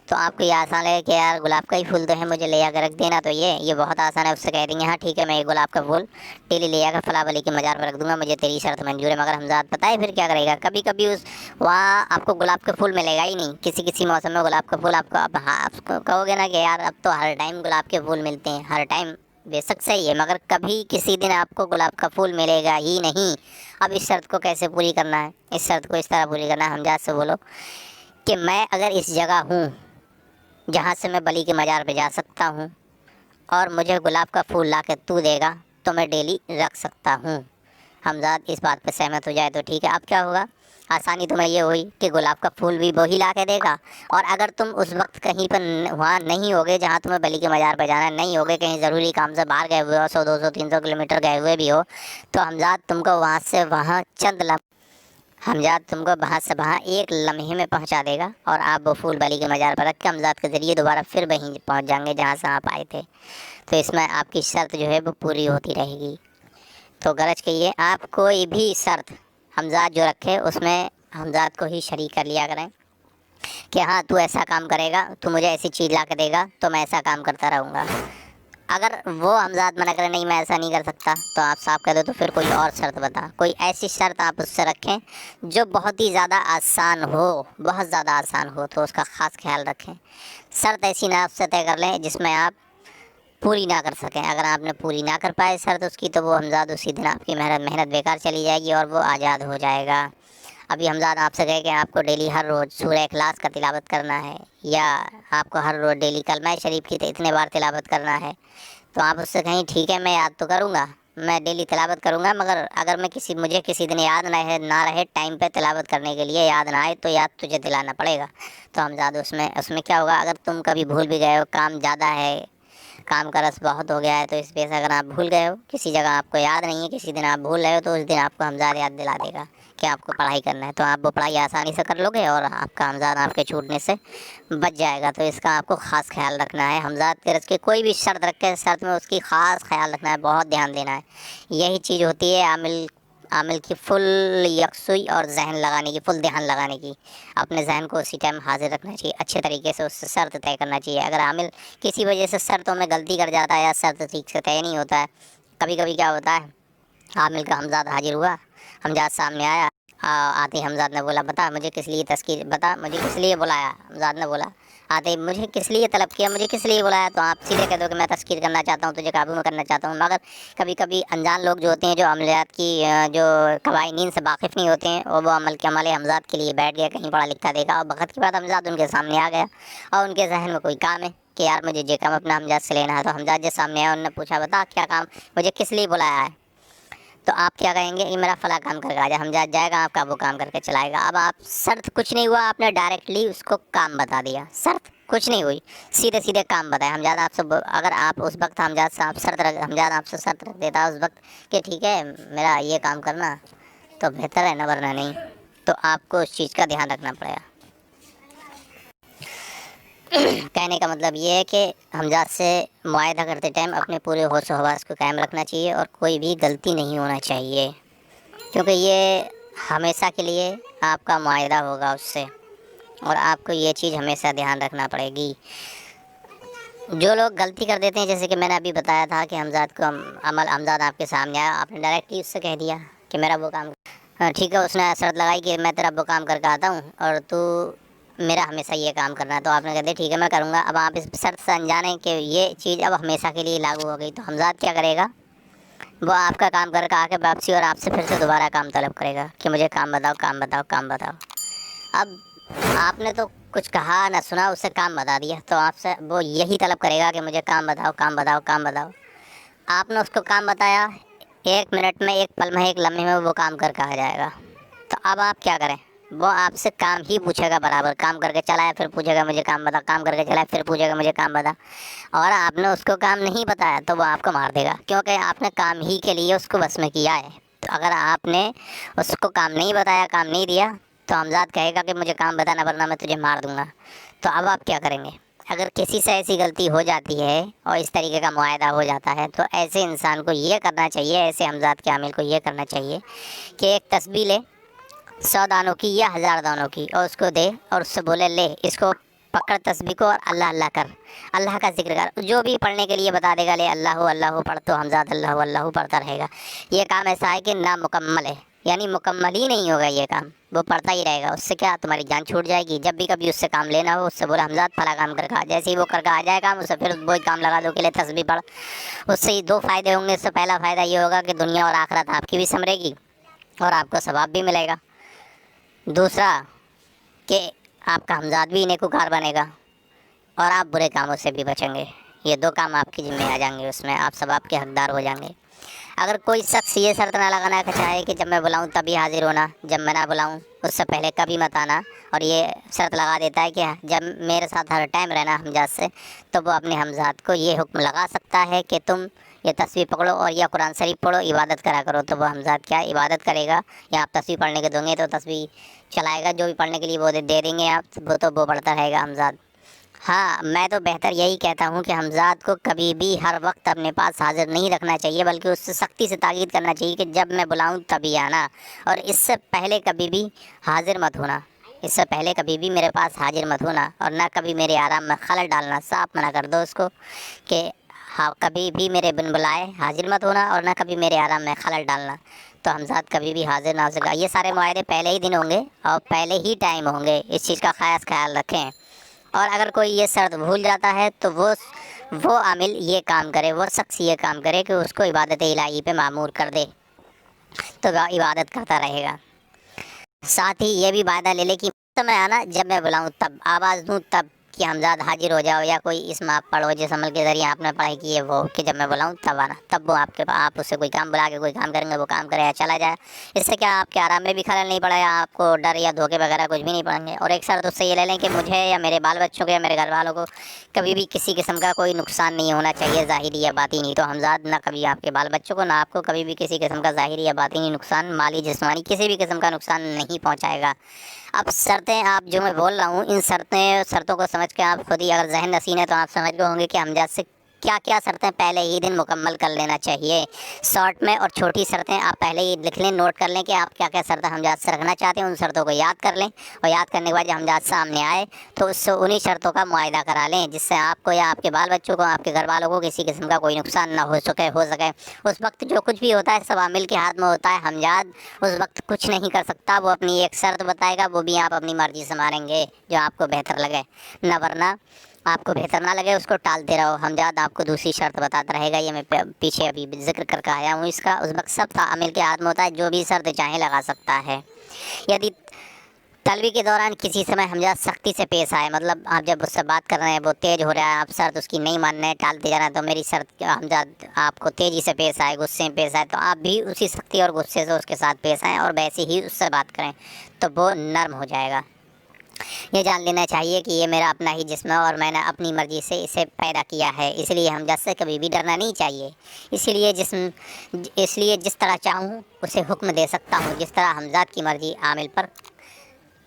تو آپ کو یہ آسان لگے کہ یار گلاب کا ہی پھول تو ہے، مجھے لے جا کے رکھ دینا، تو یہ بہت آسان ہے۔ اس سے کہہ دیں گے ہاں ٹھیک ہے میں یہ گلاب کا پھول ڈیلی لے جا کر فلاں ولی کے مزار پر رکھ دوں گا، مجھے تیری شرط منظور ہے۔ مگر حمزاد پتہ ہے پھر کیا کرے گا؟ کبھی کبھی وہاں آپ کو گلاب کا پھول ملے گا ہی نہیں، کسی موسم میں گلاب کا پھول آپ کو، اب ہاں آپ کو کہو گے نا کہ یار اب تو ہر ٹائم گلاب کے پھول ملتے ہیں، ہر ٹائم بے شک صحیح ہے، مگر کبھی کسی دن آپ کو گلاب کا پھول ملے گا ہی نہیں۔ اب اس شرط کو کیسے پوری کرنا ہے؟ اس شرط کو اس طرح پوری کرنا ہے، حمزاد سے بولو کہ میں اگر اس جگہ ہوں جہاں سے میں بلی کے مزار پہ جا سکتا ہوں اور مجھے گلاب کا پھول لا کے تو دے گا تو میں ڈیلی رکھ سکتا ہوں۔ حمزاد اس بات پہ سہمت ہو جائے تو ٹھیک ہے۔ اب کیا ہوگا؟ آسانی تمہیں یہ ہوئی کہ گلاب کا پھول بھی وہی لا کے دے گا، اور اگر تم اس وقت کہیں پر وہاں نہیں ہوگے جہاں تمہیں بلی کے مزار پہ جانا ہے، نہیں ہوگے کہیں ضروری کام سے باہر گئے ہوئے ہو، 100 200 300 کلومیٹر گئے ہوئے بھی ہو، تو حمزاد تم کو وہاں سے وہاں حمزاد تم کو وہاں سے وہاں ایک لمحے میں پہنچا دے گا، اور آپ وہ پھول بلی کے مزار پر رکھ کے حمزاد کے ذریعے دوبارہ پھر وہیں پہنچ جائیں گے جہاں سے آپ آئے تھے۔ تو اس میں آپ کی شرط جو ہے وہ پوری ہوتی رہے گی۔ تو غرض کہ یہ آپ کوئی بھی شرط حمزاد جو رکھے اس میں حمزاد کو ہی شریک کر لیا کریں کہ ہاں تو ایسا کام کرے گا، تو مجھے ایسی چیز لا کے دے گا تو میں ایسا کام کرتا رہوں گا۔ اگر وہ حمزاد منع کرے نہیں میں ایسا نہیں کر سکتا، تو آپ صاحب کہہ دو تو پھر کوئی اور شرط بتا، کوئی ایسی شرط آپ اس سے رکھیں جو بہت ہی زیادہ آسان ہو، بہت زیادہ آسان ہو، تو اس کا خاص خیال رکھیں۔ شرط ایسی نہ آپ سے طے کر لیں جس میں آپ پوری نہ کر سکیں۔ اگر آپ نے پوری نہ کر پائے شرط اس کی، تو وہ حمزاد اسی دن آپ کی محنت بیکار چلی جائے گی اور وہ آزاد ہو جائے گا۔ ابھی حمزاد آپ سے کہے کہ آپ کو ڈیلی ہر روز سورہ اخلاص کا تلاوت کرنا ہے، یا آپ کو ہر روز ڈیلی کلمہ شریف کی اتنے بار تلاوت کرنا ہے، تو آپ اس سے کہیں ٹھیک ہے میں یاد تو کروں گا، میں ڈیلی تلاوت کروں گا، مگر اگر مجھے کسی دن یاد نہ رہے ٹائم پہ تلاوت کرنے کے لیے، یاد نہ آئے، تو یاد تجھے دلانا پڑے گا۔ تو حمزاد اس میں کیا ہوگا؟ اگر تم کبھی بھول بھی گئے ہو، کام زیادہ ہے، کام کا رس بہت ہو گیا ہے، تو اس وجہ سے اگر آپ بھول گئے ہو کسی جگہ، آپ کو یاد نہیں ہے، کسی دن آپ بھول رہے ہو، تو اس دن آپ کو حمزاد یاد دلا دے گا کہ آپ کو پڑھائی کرنا ہے، تو آپ وہ پڑھائی آسانی سے کر لو گے اور آپ کا حمزاد آپ کے چھوٹنے سے بچ جائے گا۔ تو اس کا آپ کو خاص خیال رکھنا ہے۔ حمزاد کے رزق کی کوئی بھی شرط رکھے، شرط میں اس کی خاص خیال رکھنا ہے، بہت دھیان دینا ہے۔ یہی چیز ہوتی ہے عامل کی فل یکسوئی اور ذہن لگانے کی، فل دھیان لگانے کی۔ اپنے ذہن کو اسی ٹائم حاضر رکھنا چاہیے، اچھے طریقے سے اس سے شرط طے کرنا چاہیے۔ اگر عامل کسی وجہ سے شرطوں میں غلطی کر جاتا ہے یا شرط ٹھیک سے طے نہیں ہوتا ہے، کبھی کبھی کیا ہوتا ہے، عامل کا حمزاد حاضر ہوا، حمزاد سامنے آیا، آتے ہی حمزاد نے بولا بتا مجھے کس لیے بلایا؟ حمزاد نے بولا آتے ہی مجھے کس لیے طلب کیا، مجھے کس لیے بلایا؟ تو آپ سیدھے کہہ دو کہ میں تذکیر کرنا چاہتا ہوں، تجھے قابو میں کرنا چاہتا ہوں۔ مگر کبھی کبھی انجان لوگ جو ہوتے ہیں، جو عملیات کی جو قوانین سے واقف نہیں ہوتے ہیں، اور وہ عمل حمزاد کے لیے بیٹھ گیا کہیں پڑھا لکھا دیکھا، اور وقت کے بعد حمزاد ان کے سامنے آ گیا، اور ان کے ذہن میں کوئی کام ہے کہ یار مجھے یہ کام اپنا حمزاد سے لینا ہے، تو حمزاد جس سامنے آیا انہوں نے پوچھا بتا کیا کام، مجھے کس لیے بلایا ہے؟ تو آپ کیا کہیں گے؟ یہ میرا فلاں کام کر کے آ جا۔ حمزاد جائے گا، آپ کا وہ کام کر کے چلائے گا۔ اب آپ شرط کچھ نہیں ہوا، آپ نے ڈائریکٹلی اس کو کام بتا دیا، شرط کچھ نہیں ہوئی، سیدھے کام بتائے۔ حمزاد آپ سے اگر آپ اس وقت حمزاد آپ سے شرط رکھ دیتا اس وقت کہ ٹھیک ہے میرا یہ کام کرنا، تو بہتر ہے نہ، ورنہ نہیں۔ تو آپ کو اس چیز کا دھیان رکھنا پڑے گا۔ کہنے کا مطلب یہ ہے کہ حمزاد سے معاہدہ کرتے ٹائم اپنے پورے ہوش و حواس کو قائم رکھنا چاہیے اور کوئی بھی غلطی نہیں ہونا چاہیے۔ کیونکہ یہ ہمیشہ کے لیے آپ کا معاہدہ ہوگا اس سے، اور آپ کو یہ چیز ہمیشہ دھیان رکھنا پڑے گی۔ جو لوگ غلطی کر دیتے ہیں، جیسے کہ میں نے ابھی بتایا تھا کہ حمزاد کو عمل حمزاد آپ کے سامنے آیا، آپ نے ڈائریکٹلی اس سے کہہ دیا کہ میرا وہ کام ٹھیک ہے، اس نے شرط لگائی کہ میں تیرا وہ کام کر کے آتا ہوں اور تو میرا ہمیشہ یہ کام کرنا ہے، تو آپ نے کہہ دیا ٹھیک ہے میں کروں گا۔ اب آپ اس شرط سے انجانے کہ یہ چیز اب ہمیشہ کے لیے لاگو ہو گئی، تو حمزاد کیا کرے گا؟ وہ آپ کا کام کر کے آ کے واپسی اور آپ سے پھر سے دوبارہ کام طلب کرے گا کہ مجھے کام بتاؤ کام بتاؤ کام بتاؤ۔ اب آپ نے تو کچھ کہا نہ سنا، اسے کام بتا دیا، تو آپ سے وہ یہی طلب کرے گا کہ مجھے کام بتاؤ کام بتاؤ کام بتاؤ۔ آپ نے اس کو کام بتایا، 1 منٹ میں، 1 پل میں، 1 لمحے میں وہ کام کر کے آ جائے گا۔ تو اب آپ کیا کریں؟ وہ آپ سے کام ہی پوچھے گا، برابر کام کر کے چلا ہے پھر پوچھے گا مجھے کام بتا، کام کر کے چلا ہے پھر پوچھے گا مجھے کام بتا، اور آپ نے اس کو کام نہیں بتایا تو وہ آپ کو مار دے گا، کیونکہ آپ نے کام ہی کے لیے اس کو بس میں کیا ہے۔ تو اگر آپ نے اس کو کام نہیں بتایا، کام نہیں دیا، تو حمزاد کہے گا کہ مجھے کام بتانا ورنہ میں تجھے مار دوں گا۔ تو اب آپ کیا کریں گے؟ اگر کسی سے ایسی غلطی ہو جاتی ہے اور اس طریقے کا معاہدہ ہو جاتا ہے، تو ایسے انسان کو یہ کرنا چاہیے، ایسے حمزاد کے عامل کو یہ کرنا چاہیے کہ ایک تسبیح لے 100 دانوں کی یا 1000 دانوں کی، اور اس کو دے اور اس سے بولے لے اس کو پکڑ تسبیح کو اور اللہ اللہ کر، اللہ کا ذکر کر، جو بھی پڑھنے کے لیے بتا دے گا، لے اللہ اللہ پڑھ، تو حمزاد اللہ اللہ پڑھتا رہے گا۔ یہ کام ایسا ہے کہ نامکمل ہے، یعنی مکمل ہی نہیں ہوگا یہ کام، وہ پڑھتا ہی رہے گا، اس سے کیا تمہاری جان چھوٹ جائے گی۔ جب بھی کبھی اس سے کام لینا ہو، اس سے بولا حمزاد فلاں کام کر کے، جیسے ہی وہ کر کے آ جائے کام، اس سے پھر وہی کام لگا دو کہ لے تسبیح پڑھ۔ اس سے 2 فائدے ہوں گے۔ اس سے پہلا فائدہ یہ ہوگا کہ دنیا اور آخرت آپ کی بھی سنورے گی اور آپ کو ثواب بھی ملے گا۔ دوسرا کہ آپ کا حمزاد بھی نیکوکار بنے گا اور آپ برے کاموں سے بھی بچیں گے۔ یہ 2 کام آپ کی ذمہ آ جائیں گے، اس میں آپ ثواب کے حقدار ہو جائیں گے۔ اگر کوئی شخص یہ شرط نہ لگانا چاہے کہ جب میں بلاؤں تبھی حاضر ہونا، جب میں نہ بلاؤں اس سے پہلے کبھی مت آنا، اور یہ شرط لگا دیتا ہے کہ جب میرے ساتھ ہر ٹائم رہنا حمزاد سے، تو وہ اپنے حمزاد کو یہ حکم لگا سکتا ہے کہ تم یہ تسبیح پکڑو اور یا قرآن شریف پڑھو، عبادت کرا کرو، تو وہ حمزاد کیا عبادت کرے گا، یا آپ تسبیح پڑھنے کے دوں گے تو تسبیح چلائے گا، جو بھی پڑھنے کے لیے وہ دے دیں گے آپ، وہ تو وہ پڑھتا رہے گا حمزاد۔ ہاں میں تو بہتر یہی کہتا ہوں کہ حمزاد کو کبھی بھی ہر وقت اپنے پاس حاضر نہیں رکھنا چاہیے، بلکہ اس سے سختی سے تاکید کرنا چاہیے کہ جب میں بلاؤں تبھی آنا، اور اس سے پہلے کبھی بھی حاضر مت ہونا، اس سے پہلے کبھی بھی میرے پاس حاضر مت ہونا، اور نہ کبھی میرے آرام میں خلل ڈالنا۔ صاف منع کر دو اس کو کہ ہاں کبھی بھی میرے بن بلائے حاضر مت ہونا، اور نہ کبھی میرے آرام میں خلل ڈالنا۔ تو حمزاد کبھی بھی حاضر نہ ہو سکا۔ یہ سارے معاہدے پہلے ہی دن ہوں گے اور پہلے ہی ٹائم ہوں گے، اس چیز کا خاص خیال رکھیں۔ اور اگر کوئی یہ شرط بھول جاتا ہے تو وہ عامل یہ کام کرے، وہ شخص یہ کام کرے کہ اس کو عبادت الہی پہ معمور کر دے، تو وہ عبادت کرتا رہے گا۔ ساتھ ہی یہ بھی وعدہ لے لے کہ میں آنا جب میں بلاؤں تب، آواز دوں تب کہ حمزاد حاضر ہو جاؤ، یا کوئی اسم آپ پڑھو جس عمل کے ذریعے آپ نے پڑھائی کی ہے وہ، کہ جب میں بلاؤں تب آنا، تب وہ آپ اس سے کوئی کام بلا کے کوئی کام کریں گے، وہ کام کرے یا چلا جائے۔ اس سے کیا آپ کے آرام میں بھی خلل نہیں پڑے گا، آپ کو ڈر یا دھوکے وغیرہ کچھ بھی نہیں پڑیں گے۔ اور ایک شرط اس سے یہ لے لیں کہ مجھے یا میرے بال بچوں کو یا میرے گھر والوں کو کبھی بھی کسی قسم کا کوئی نقصان نہیں ہونا چاہیے، ظاہری یا باطنی۔ تو حمزاد نہ کبھی آپ کے بال بچوں کو نہ آپ کو کبھی بھی کسی قسم کا ظاہری یا باطنی نقصان، مالی جسمانی کسی بھی قسم کا نقصان نہیں پہنچائے گا۔ اب شرطیں آپ جو میں بول رہا ہوں، ان شرطوں کو سمجھ کے آپ خود ہی اگر ذہن نشین ہے تو آپ سمجھ گئے ہوں گے کہ حمزاد سے کیا کیا شرطیں پہلے ہی دن مکمل کر لینا چاہیے۔ شارٹ میں اور چھوٹی شرطیں آپ پہلے ہی لکھ لیں، نوٹ کر لیں کہ آپ کیا کیا شرطیں حمزاد سے رکھنا چاہتے ہیں، ان شرطوں کو یاد کر لیں، اور یاد کرنے کے بعد جب حمزاد سامنے آئے تو اس سے انہی شرطوں کا معاہدہ کرا لیں، جس سے آپ کو یا آپ کے بال بچوں کو، آپ کے گھر والوں کو کسی قسم کا کوئی نقصان نہ ہو سکے۔ اس وقت جو کچھ بھی ہوتا ہے سب عامل کے ہاتھ میں ہوتا ہے، حمزاد اس وقت کچھ نہیں کر سکتا، وہ اپنی ایک شرط بتائے گا، وہ بھی آپ اپنی مرضی سے مانیں گے جو آپ کو بہتر لگے، نہ ورنہ آپ کو بہتر نہ لگے اس کو ٹالتے رہو۔ حمزاد آپ کو دوسری شرط بتاتا رہے گا، یہ میں پیچھے ابھی ذکر کر کے آیا ہوں اس کا۔ اس وقت سب عامل کے ہاتھ میں ہوتا ہے، جو بھی شرط چاہے لگا سکتا ہے۔ یدی طلبی کے دوران کسی سمے حمزاد سختی سے پیش آئے، مطلب آپ جب اس سے بات کر رہے ہیں وہ تیز ہو رہا ہے، آپ شرط اس کی نہیں مان رہے ہیں، ٹالتے جا رہے ہیں، تو میری شرط حمزاد آپ کو تیزی سے پیش آئے، غصے میں پیش آئے، تو آپ بھی اسی سختی اور غصے سے اس کے ساتھ پیش آئیں اور ویسے ہی اس سے بات کریں، تو وہ نرم ہو جائے گا۔ یہ جان لینا چاہیے کہ یہ میرا اپنا ہی جسم ہے اور میں نے اپنی مرضی سے اسے پیدا کیا ہے، اس لیے حمزاد سے کبھی بھی ڈرنا نہیں چاہیے۔ اس لیے جس طرح چاہوں اسے حکم دے سکتا ہوں، جس طرح حمزاد کی مرضی عامل پر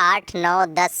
8, 9, 10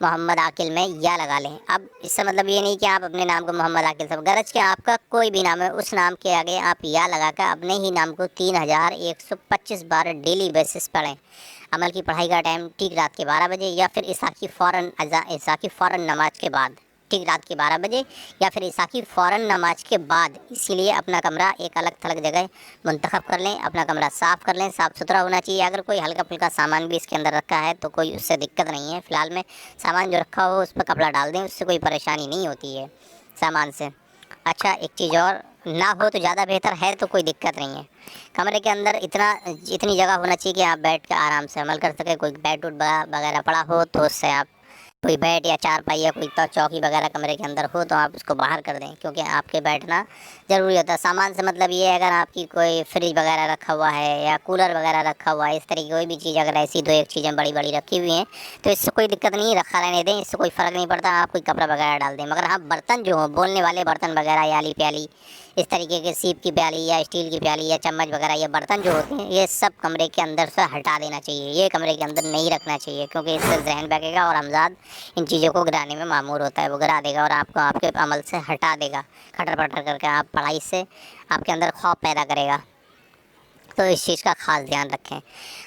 محمد عاقل میں یا لگا لیں۔ اب اس سے مطلب یہ نہیں کہ آپ اپنے نام کو محمد عاقل سے، غرض کہ آپ کا کوئی بھی نام ہے اس نام کے آگے آپ یا لگا کر اپنے ہی نام کو 3125 بار ڈیلی بیسس پڑھیں۔ عمل کی پڑھائی کا ٹائم ٹھیک رات کے 12 بجے یا پھر عشاء کی فوراً نماز کے بعد، ٹھیک رات کے 12 بجے یا پھر عشاء کی فوراً نماز کے بعد۔ اسی لیے اپنا کمرہ ایک الگ تھلگ جگہ منتخب کر لیں، اپنا کمرہ صاف کر لیں، صاف ستھرا ہونا چاہیے۔ اگر کوئی ہلکا پھلکا سامان بھی اس کے اندر رکھا ہے تو کوئی اس سے دقت نہیں ہے، فی الحال میں سامان جو رکھا ہو اس پہ کپڑا ڈال دیں، اس سے کوئی پریشانی نہیں ہوتی ہے سامان سے۔ اچھا ایک چیز اور، نہ ہو تو زیادہ بہتر ہے تو کوئی دقت نہیں ہے، کمرے کے اندر اتنی جگہ ہونا چاہیے کہ آپ بیٹھ کے آرام سے عمل کر سکیں۔ کوئی بیڈ ووڈ وغیرہ پڑا ہو تو اس سے آپ کوئی بیٹ یا چارپائی یا کوئی چوکی وغیرہ کمرے کے اندر ہو تو آپ اس کو باہر کر دیں، کیونکہ آپ کے بیٹھنا ضروری ہوتا ہے۔ سامان سے مطلب یہ ہے اگر آپ کی کوئی فریج وغیرہ رکھا ہوا ہے یا کولر وغیرہ رکھا ہوا ہے، اس طرح کی کوئی بھی چیز اگر ایسی 2 ایک چیزیں بڑی بڑی رکھی ہوئی ہیں تو اس سے کوئی دقت نہیں، رکھا رہنے دیں، اس سے کوئی فرق نہیں پڑتا، آپ کوئی کپڑا وغیرہ ڈال دیں۔ مگر ہاں برتن جو ہوں بولنے والے برتن وغیرہ، یالی پیالی اس طریقے کے، سیپ کی پیالی یا اسٹیل کی پیالی یا چمچ وغیرہ، یہ برتن جو ہوتے ہیں یہ سب کمرے کے اندر سے ہٹا دینا چاہیے، یہ کمرے کے اندر نہیں رکھنا چاہیے، کیونکہ اس سے ذہن بہکے گا اور ہمزاد ان چیزوں کو گرانے میں معمور ہوتا ہے، وہ گرا دے گا اور آپ کو آپ کے عمل سے ہٹا دے گا، کھٹر پٹر کر کے آپ پڑھائی سے آپ کے اندر خوف پیدا کرے گا۔ تو اس چیز کا خاص دھیان رکھیں۔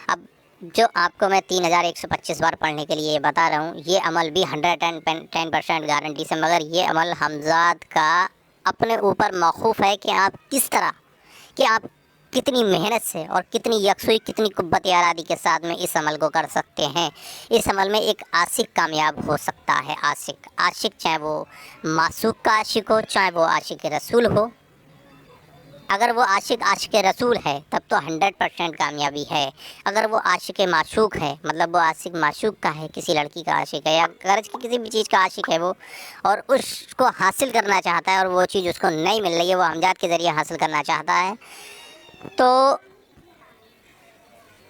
اب جو آپ کو میں 3125 بار پڑھنے کے لیے بتا رہا ہوں، یہ عمل بھی 110% گارنٹی سے، مگر یہ عمل ہمزاد کا اپنے اوپر موقوف ہے کہ آپ کس طرح، کہ آپ کتنی محنت سے اور کتنی یکسوئی، کتنی قوت ارادی کے ساتھ میں اس عمل کو کر سکتے ہیں۔ اس عمل میں ایک عاشق کامیاب ہو سکتا ہے، عاشق چاہے وہ معشوق کا عاشق ہو، چاہے وہ عاشق رسول ہو۔ اگر وہ عاشق رسول ہے تب تو 100% کامیابی ہے۔ اگر وہ عاشق معشوق ہے، مطلب وہ عاشق معشوق کا ہے، کسی لڑکی کا عاشق ہے یا غرض کی کسی بھی چیز کا عاشق ہے وہ، اور اس کو حاصل کرنا چاہتا ہے اور وہ چیز اس کو نہیں مل رہی ہے، وہ امجاد کے ذریعے حاصل کرنا چاہتا ہے، تو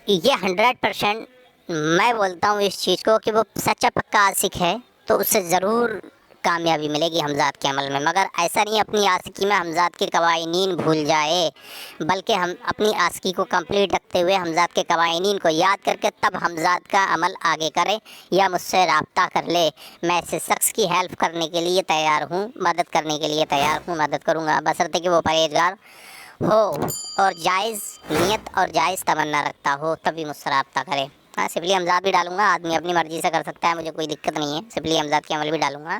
یہ 100% میں بولتا ہوں اس چیز کو کہ وہ سچا پکا عاشق ہے تو اس سے ضرور کامیابی ملے گی حمزات کے عمل میں۔ مگر ایسا نہیں اپنی عاشقی میں حمزات کے قوانین بھول جائے، بلکہ ہم اپنی عاشقی کو کمپلیٹ رکھتے ہوئے حمزات کے قوانین کو یاد کر کے تب حمزات کا عمل آگے کرے یا مجھ سے رابطہ کر لے۔ میں ایسے شخص کی ہیلپ کرنے کے لیے تیار ہوں، مدد کرنے کے لیے تیار ہوں، مدد کروں گا، بشرطے کہ وہ پرہیزگار ہو اور جائز نیت اور جائز تمنا رکھتا ہو، تبھی مجھ سے رابطہ کرے۔ ہاں سپلی حمزات بھی ڈالوں گا، آدمی اپنی مرضی سے کر سکتا ہے، مجھے کوئی دقت نہیں ہے۔ سپلی حمزات کے عمل بھی ڈالوں گا،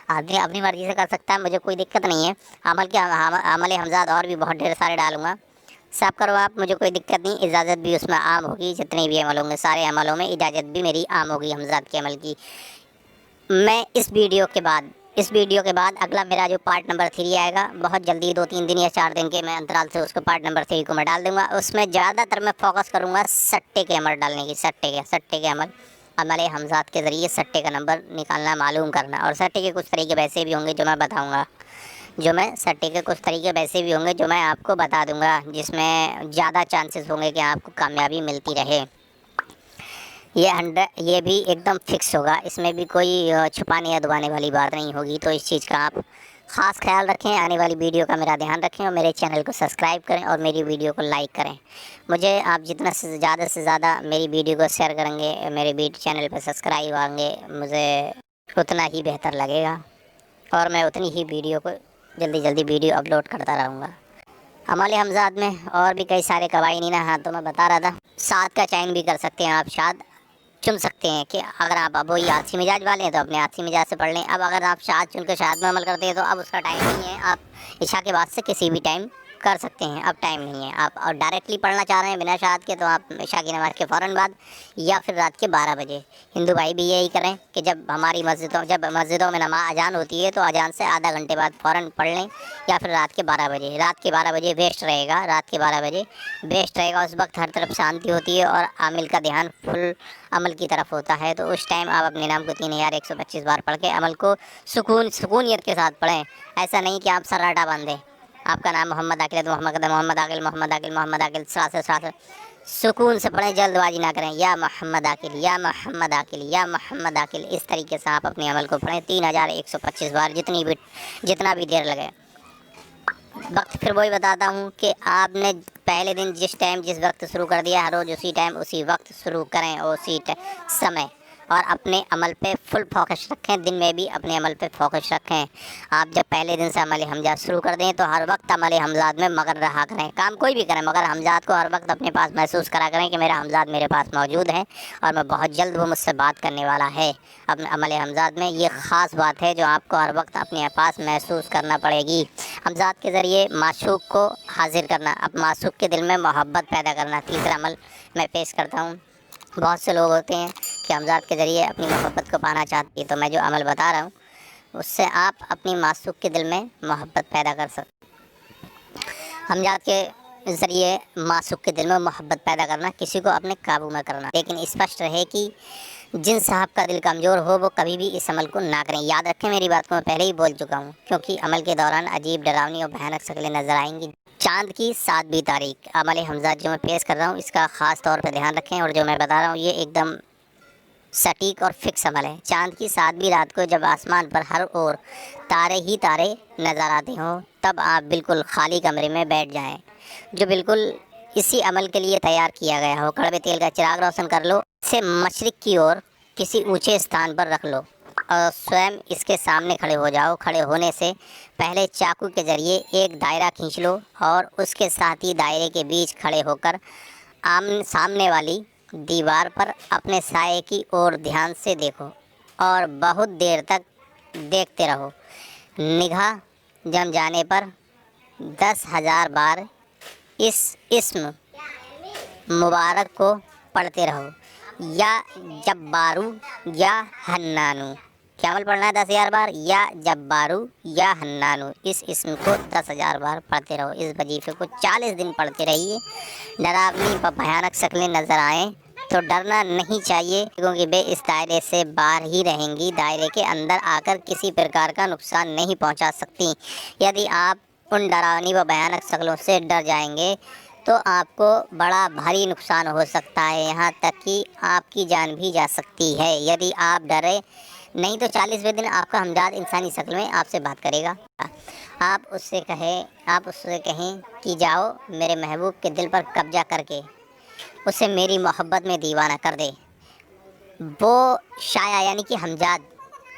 آدمی اپنی مرضی سے کر سکتا ہے، مجھے کوئی دقت نہیں ہے۔ عمل حمزات اور بھی بہت ڈھیر سارے ڈالوں گا، سب کرو آپ، مجھے کوئی دقت نہیں۔ اجازت بھی اس میں عام ہوگی، جتنے بھی عمل ہوں گے سارے عملوں میں اجازت بھی میری عام ہوگی حمزات کے عمل کی۔ میں اس ویڈیو کے بعد اگلا میرا جو پارٹ نمبر 3 آئے گا، بہت جلدی 2-3 دن یا 4 دن کے میں انترال سے اس کو پارٹ نمبر 3 کو میں ڈال دوں گا۔ اس میں زیادہ تر میں فوکس کروں گا سٹے کے عمل ڈالنے کی، سٹے کے عمل حمزات کے ذریعے سٹے کا نمبر نکالنا، معلوم کرنا، اور سٹے کے کچھ طریقے ویسے بھی ہوں گے جو میں بتاؤں گا، سٹے کے کچھ طریقے ویسے بھی ہوں گے جو میں آپ کو بتا دوں گا، جس میں زیادہ چانسز ہوں گے کہ آپ کو کامیابی ملتی رہے۔ یہ بھی ایک دم فکس ہوگا، اس میں بھی کوئی چھپانے یا دبانے والی بات نہیں ہوگی، تو اس چیز کا آپ خاص خیال رکھیں۔ آنے والی ویڈیو کا میرا دھیان رکھیں اور میرے چینل کو سبسکرائب کریں اور میری ویڈیو کو لائک کریں۔ مجھے آپ جتنا سے زیادہ میری ویڈیو کو شیئر کریں گے، میرے چینل پہ سبسکرائب آئیں گے، مجھے اتنا ہی بہتر لگے گا اور میں اتنی ہی ویڈیو کو جلدی ویڈیو اپلوڈ کرتا رہوں گا۔ عمل حمزات میں اور بھی کئی سارے قوانین ہیں، تو میں بتا رہا تھا، ساتھ کا چین بھی کر سکتے ہیں آپ، شاد چن سکتے ہیں کہ اگر آپ اب وہی آتھی مزاج والے ہیں تو اپنے آتھی مزاج سے پڑھ لیں۔ اب اگر آپ شاد چن کے شاد میں عمل کرتے ہیں تو اب اس کا ٹائم نہیں ہے، آپ عشاء کے بعد سے کسی بھی ٹائم کر سکتے ہیں، اب ٹائم نہیں ہے۔ آپ اور ڈائریکٹلی پڑھنا چاہ رہے ہیں بنا شاد کے تو آپ عشاء کی نماز کے فوراً بعد یا پھر رات کے 12 بجے۔ ہندو بھائی بھی یہی کریں کہ جب مسجدوں میں نماز اذان ہوتی ہے تو اذان سے آدھا گھنٹے بعد فوراً پڑھ لیں، یا پھر رات کے 12 بجے۔ رات کے 12 بجے بیسٹ رہے گا، رات کے 12 بجے بیسٹ رہے گا، اس وقت ہر طرف شانتی ہوتی ہے اور عامل کا دھیان فل عمل کی طرف ہوتا ہے، تو اس ٹائم آپ اپنے نام کو 3125 بار پڑھ کے عمل کو سکونیت کے ساتھ پڑھیں۔ ایسا نہیں کہ آپ سراٹا باندھیں، آپ کا نام محمد عاقل ہے تو محمد عاقل سکون سے پڑھیں، جلد بازی نہ کریں، یا محمد عاقل یا محمد عاقل یا محمد عاقل، اس طریقے سے آپ اپنے عمل کو پڑھیں 3125 بار، جتنا بھی دیر لگے۔ وقت پھر وہی بتاتا ہوں کہ آپ نے پہلے دن جس وقت شروع کر دیا، ہر روز اسی ٹائم اسی وقت شروع کریں اور اسی سمے، اور اپنے عمل پہ فل فوکس رکھیں، دن میں بھی اپنے عمل پہ فوکس رکھیں۔ آپ جب پہلے دن سے عمل حمزات شروع کر دیں تو ہر وقت عمل حمزات میں مگن رہا کریں، کام کوئی بھی کریں مگر حمزات کو ہر وقت اپنے پاس محسوس کرا کریں کہ میرا حمزات میرے پاس موجود ہے اور میں بہت جلد وہ مجھ سے بات کرنے والا ہے۔ اپنے عمل حمزات میں یہ خاص بات ہے جو آپ کو ہر وقت اپنے پاس محسوس کرنا پڑے گی۔ حمزات کے ذریعے معشوق کو حاضر کرنا، اب معشوق کے دل میں محبت پیدا کرنا، تیسرا عمل میں پیش کرتا ہوں۔ بہت سے لوگ ہوتے ہیں کہ حمزات کے ذریعے اپنی محبت کو پانا چاہتی ہے، تو میں جو عمل بتا رہا ہوں اس سے آپ اپنی معشوق کے دل میں محبت پیدا کر سکتے۔ حمزات کے ذریعے معشوق کے دل میں محبت پیدا کرنا، کسی کو اپنے قابو میں کرنا، لیکن اسپشٹ رہے کہ جن صاحب کا دل کمزور ہو وہ کبھی بھی اس عمل کو نہ کریں۔ یاد رکھیں میری بات کو میں پہلے ہی بول چکا ہوں، کیونکہ عمل کے دوران عجیب، ڈراؤنی اور بھیانک شکلیں نظر آئیں گی۔ چاند کی 7ویں تاریخ، عمل حمزات جو میں پیش کر رہا ہوں اس کا خاص طور پہ دھیان رکھیں، اور جو میں بتا رہا ہوں یہ ایک دم سٹیک اور فکس عمل ہے۔ چاند کی 7ویں رات کو جب آسمان پر ہر اور تارے ہی تارے نظر آتے ہوں تب آپ بالکل خالی کمرے میں بیٹھ جائیں جو بالکل اسی عمل کے لیے تیار کیا گیا ہو۔ کڑوے تیل کا چراغ روشن کر لو، اسے مشرق کی اور کسی اونچے استھان پر رکھ لو اور سوئم اس کے سامنے کھڑے ہو جاؤ۔ کھڑے ہونے سے پہلے چاقو کے ذریعے ایک دائرہ کھینچ لو اور اس کے ساتھ ہی دائرے کے بیچ کھڑے ہو کر سامنے والی دیوار پر اپنے سائے کی اور دھیان سے دیکھو اور بہت دیر تک دیکھتے رہو۔ نگاہ جم جانے پر 10,000 بار اس اسم مبارک کو پڑھتے رہو، یا جبارو یا حنانو۔ کیا عمل پڑھنا ہے 10,000 بار؟ یا جبارو یا حنانو، اس اسم کو 10,000 بار پڑھتے رہو۔ اس وظیفے کو 40 دن پڑھتے رہیے۔ ڈراؤنی و بھیانک شکلیں نظر آئیں تو ڈرنا نہیں چاہیے، کیونکہ وہ اس دائرے سے باہر ہی رہیں گی، دائرے کے اندر آ کر کسی پرکار کا نقصان نہیں پہنچا سکتی۔ یدی آپ ان ڈراؤنی و بھیانک شکلوں سے ڈر جائیں گے تو آپ کو بڑا بھاری نقصان ہو سکتا ہے، یہاں تک کہ آپ کی جان بھی جا سکتی ہے۔ یدی آپ ڈرے نہیں تو 40ویں دن آپ کا حمزات انسانی شکل میں آپ سے بات کرے گا۔ آپ اس سے کہیں کہ جاؤ میرے محبوب کے دل پر قبضہ کر کے اسے میری محبت میں دیوانہ کر دے۔ وہ شایع یعنی کہ حمزات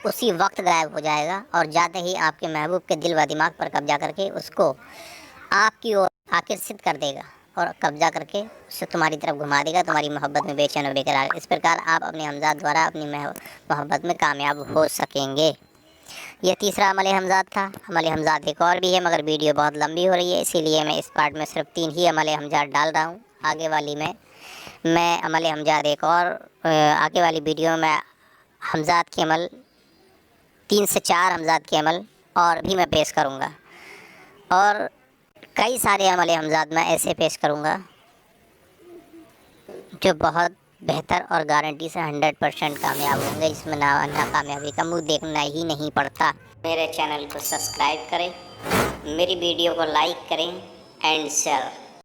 اسی وقت غائب ہو جائے گا اور جاتے ہی آپ کے محبوب کے دل و دماغ پر قبضہ کر کے اس کو آپ کی اور آکرشت کر دے گا اور قبضہ کر کے اسے تمہاری طرف گھما دے گا، تمہاری محبت میں بے چین و بے قرار۔ اس پرکار آپ اپنے حمزات دوارا اپنی محبت میں کامیاب ہو سکیں گے۔ یہ تیسرا عمل حمزات تھا۔ عمل حمزات ایک اور بھی ہے مگر ویڈیو بہت لمبی ہو رہی ہے، اسی لیے میں اس پارٹ میں صرف 3 ہی عمل حمزات ڈال رہا ہوں۔ آگے والی عمل حمزات آگے والی ویڈیو میں حمزات کے عمل 3 سے 4 حمزات کے عمل اور بھی میں پیش کروں گا، اور کئی سارے عمل حمزات میں ایسے پیش کروں گا جو بہت بہتر اور گارنٹی سے 100% کامیاب ہوں گے، اس میں ناکامیابی کا منہ دیکھنا ہی نہیں پڑتا۔ میرے چینل کو سبسکرائب کریں، میری ویڈیو کو لائک کریں اینڈ شیئر۔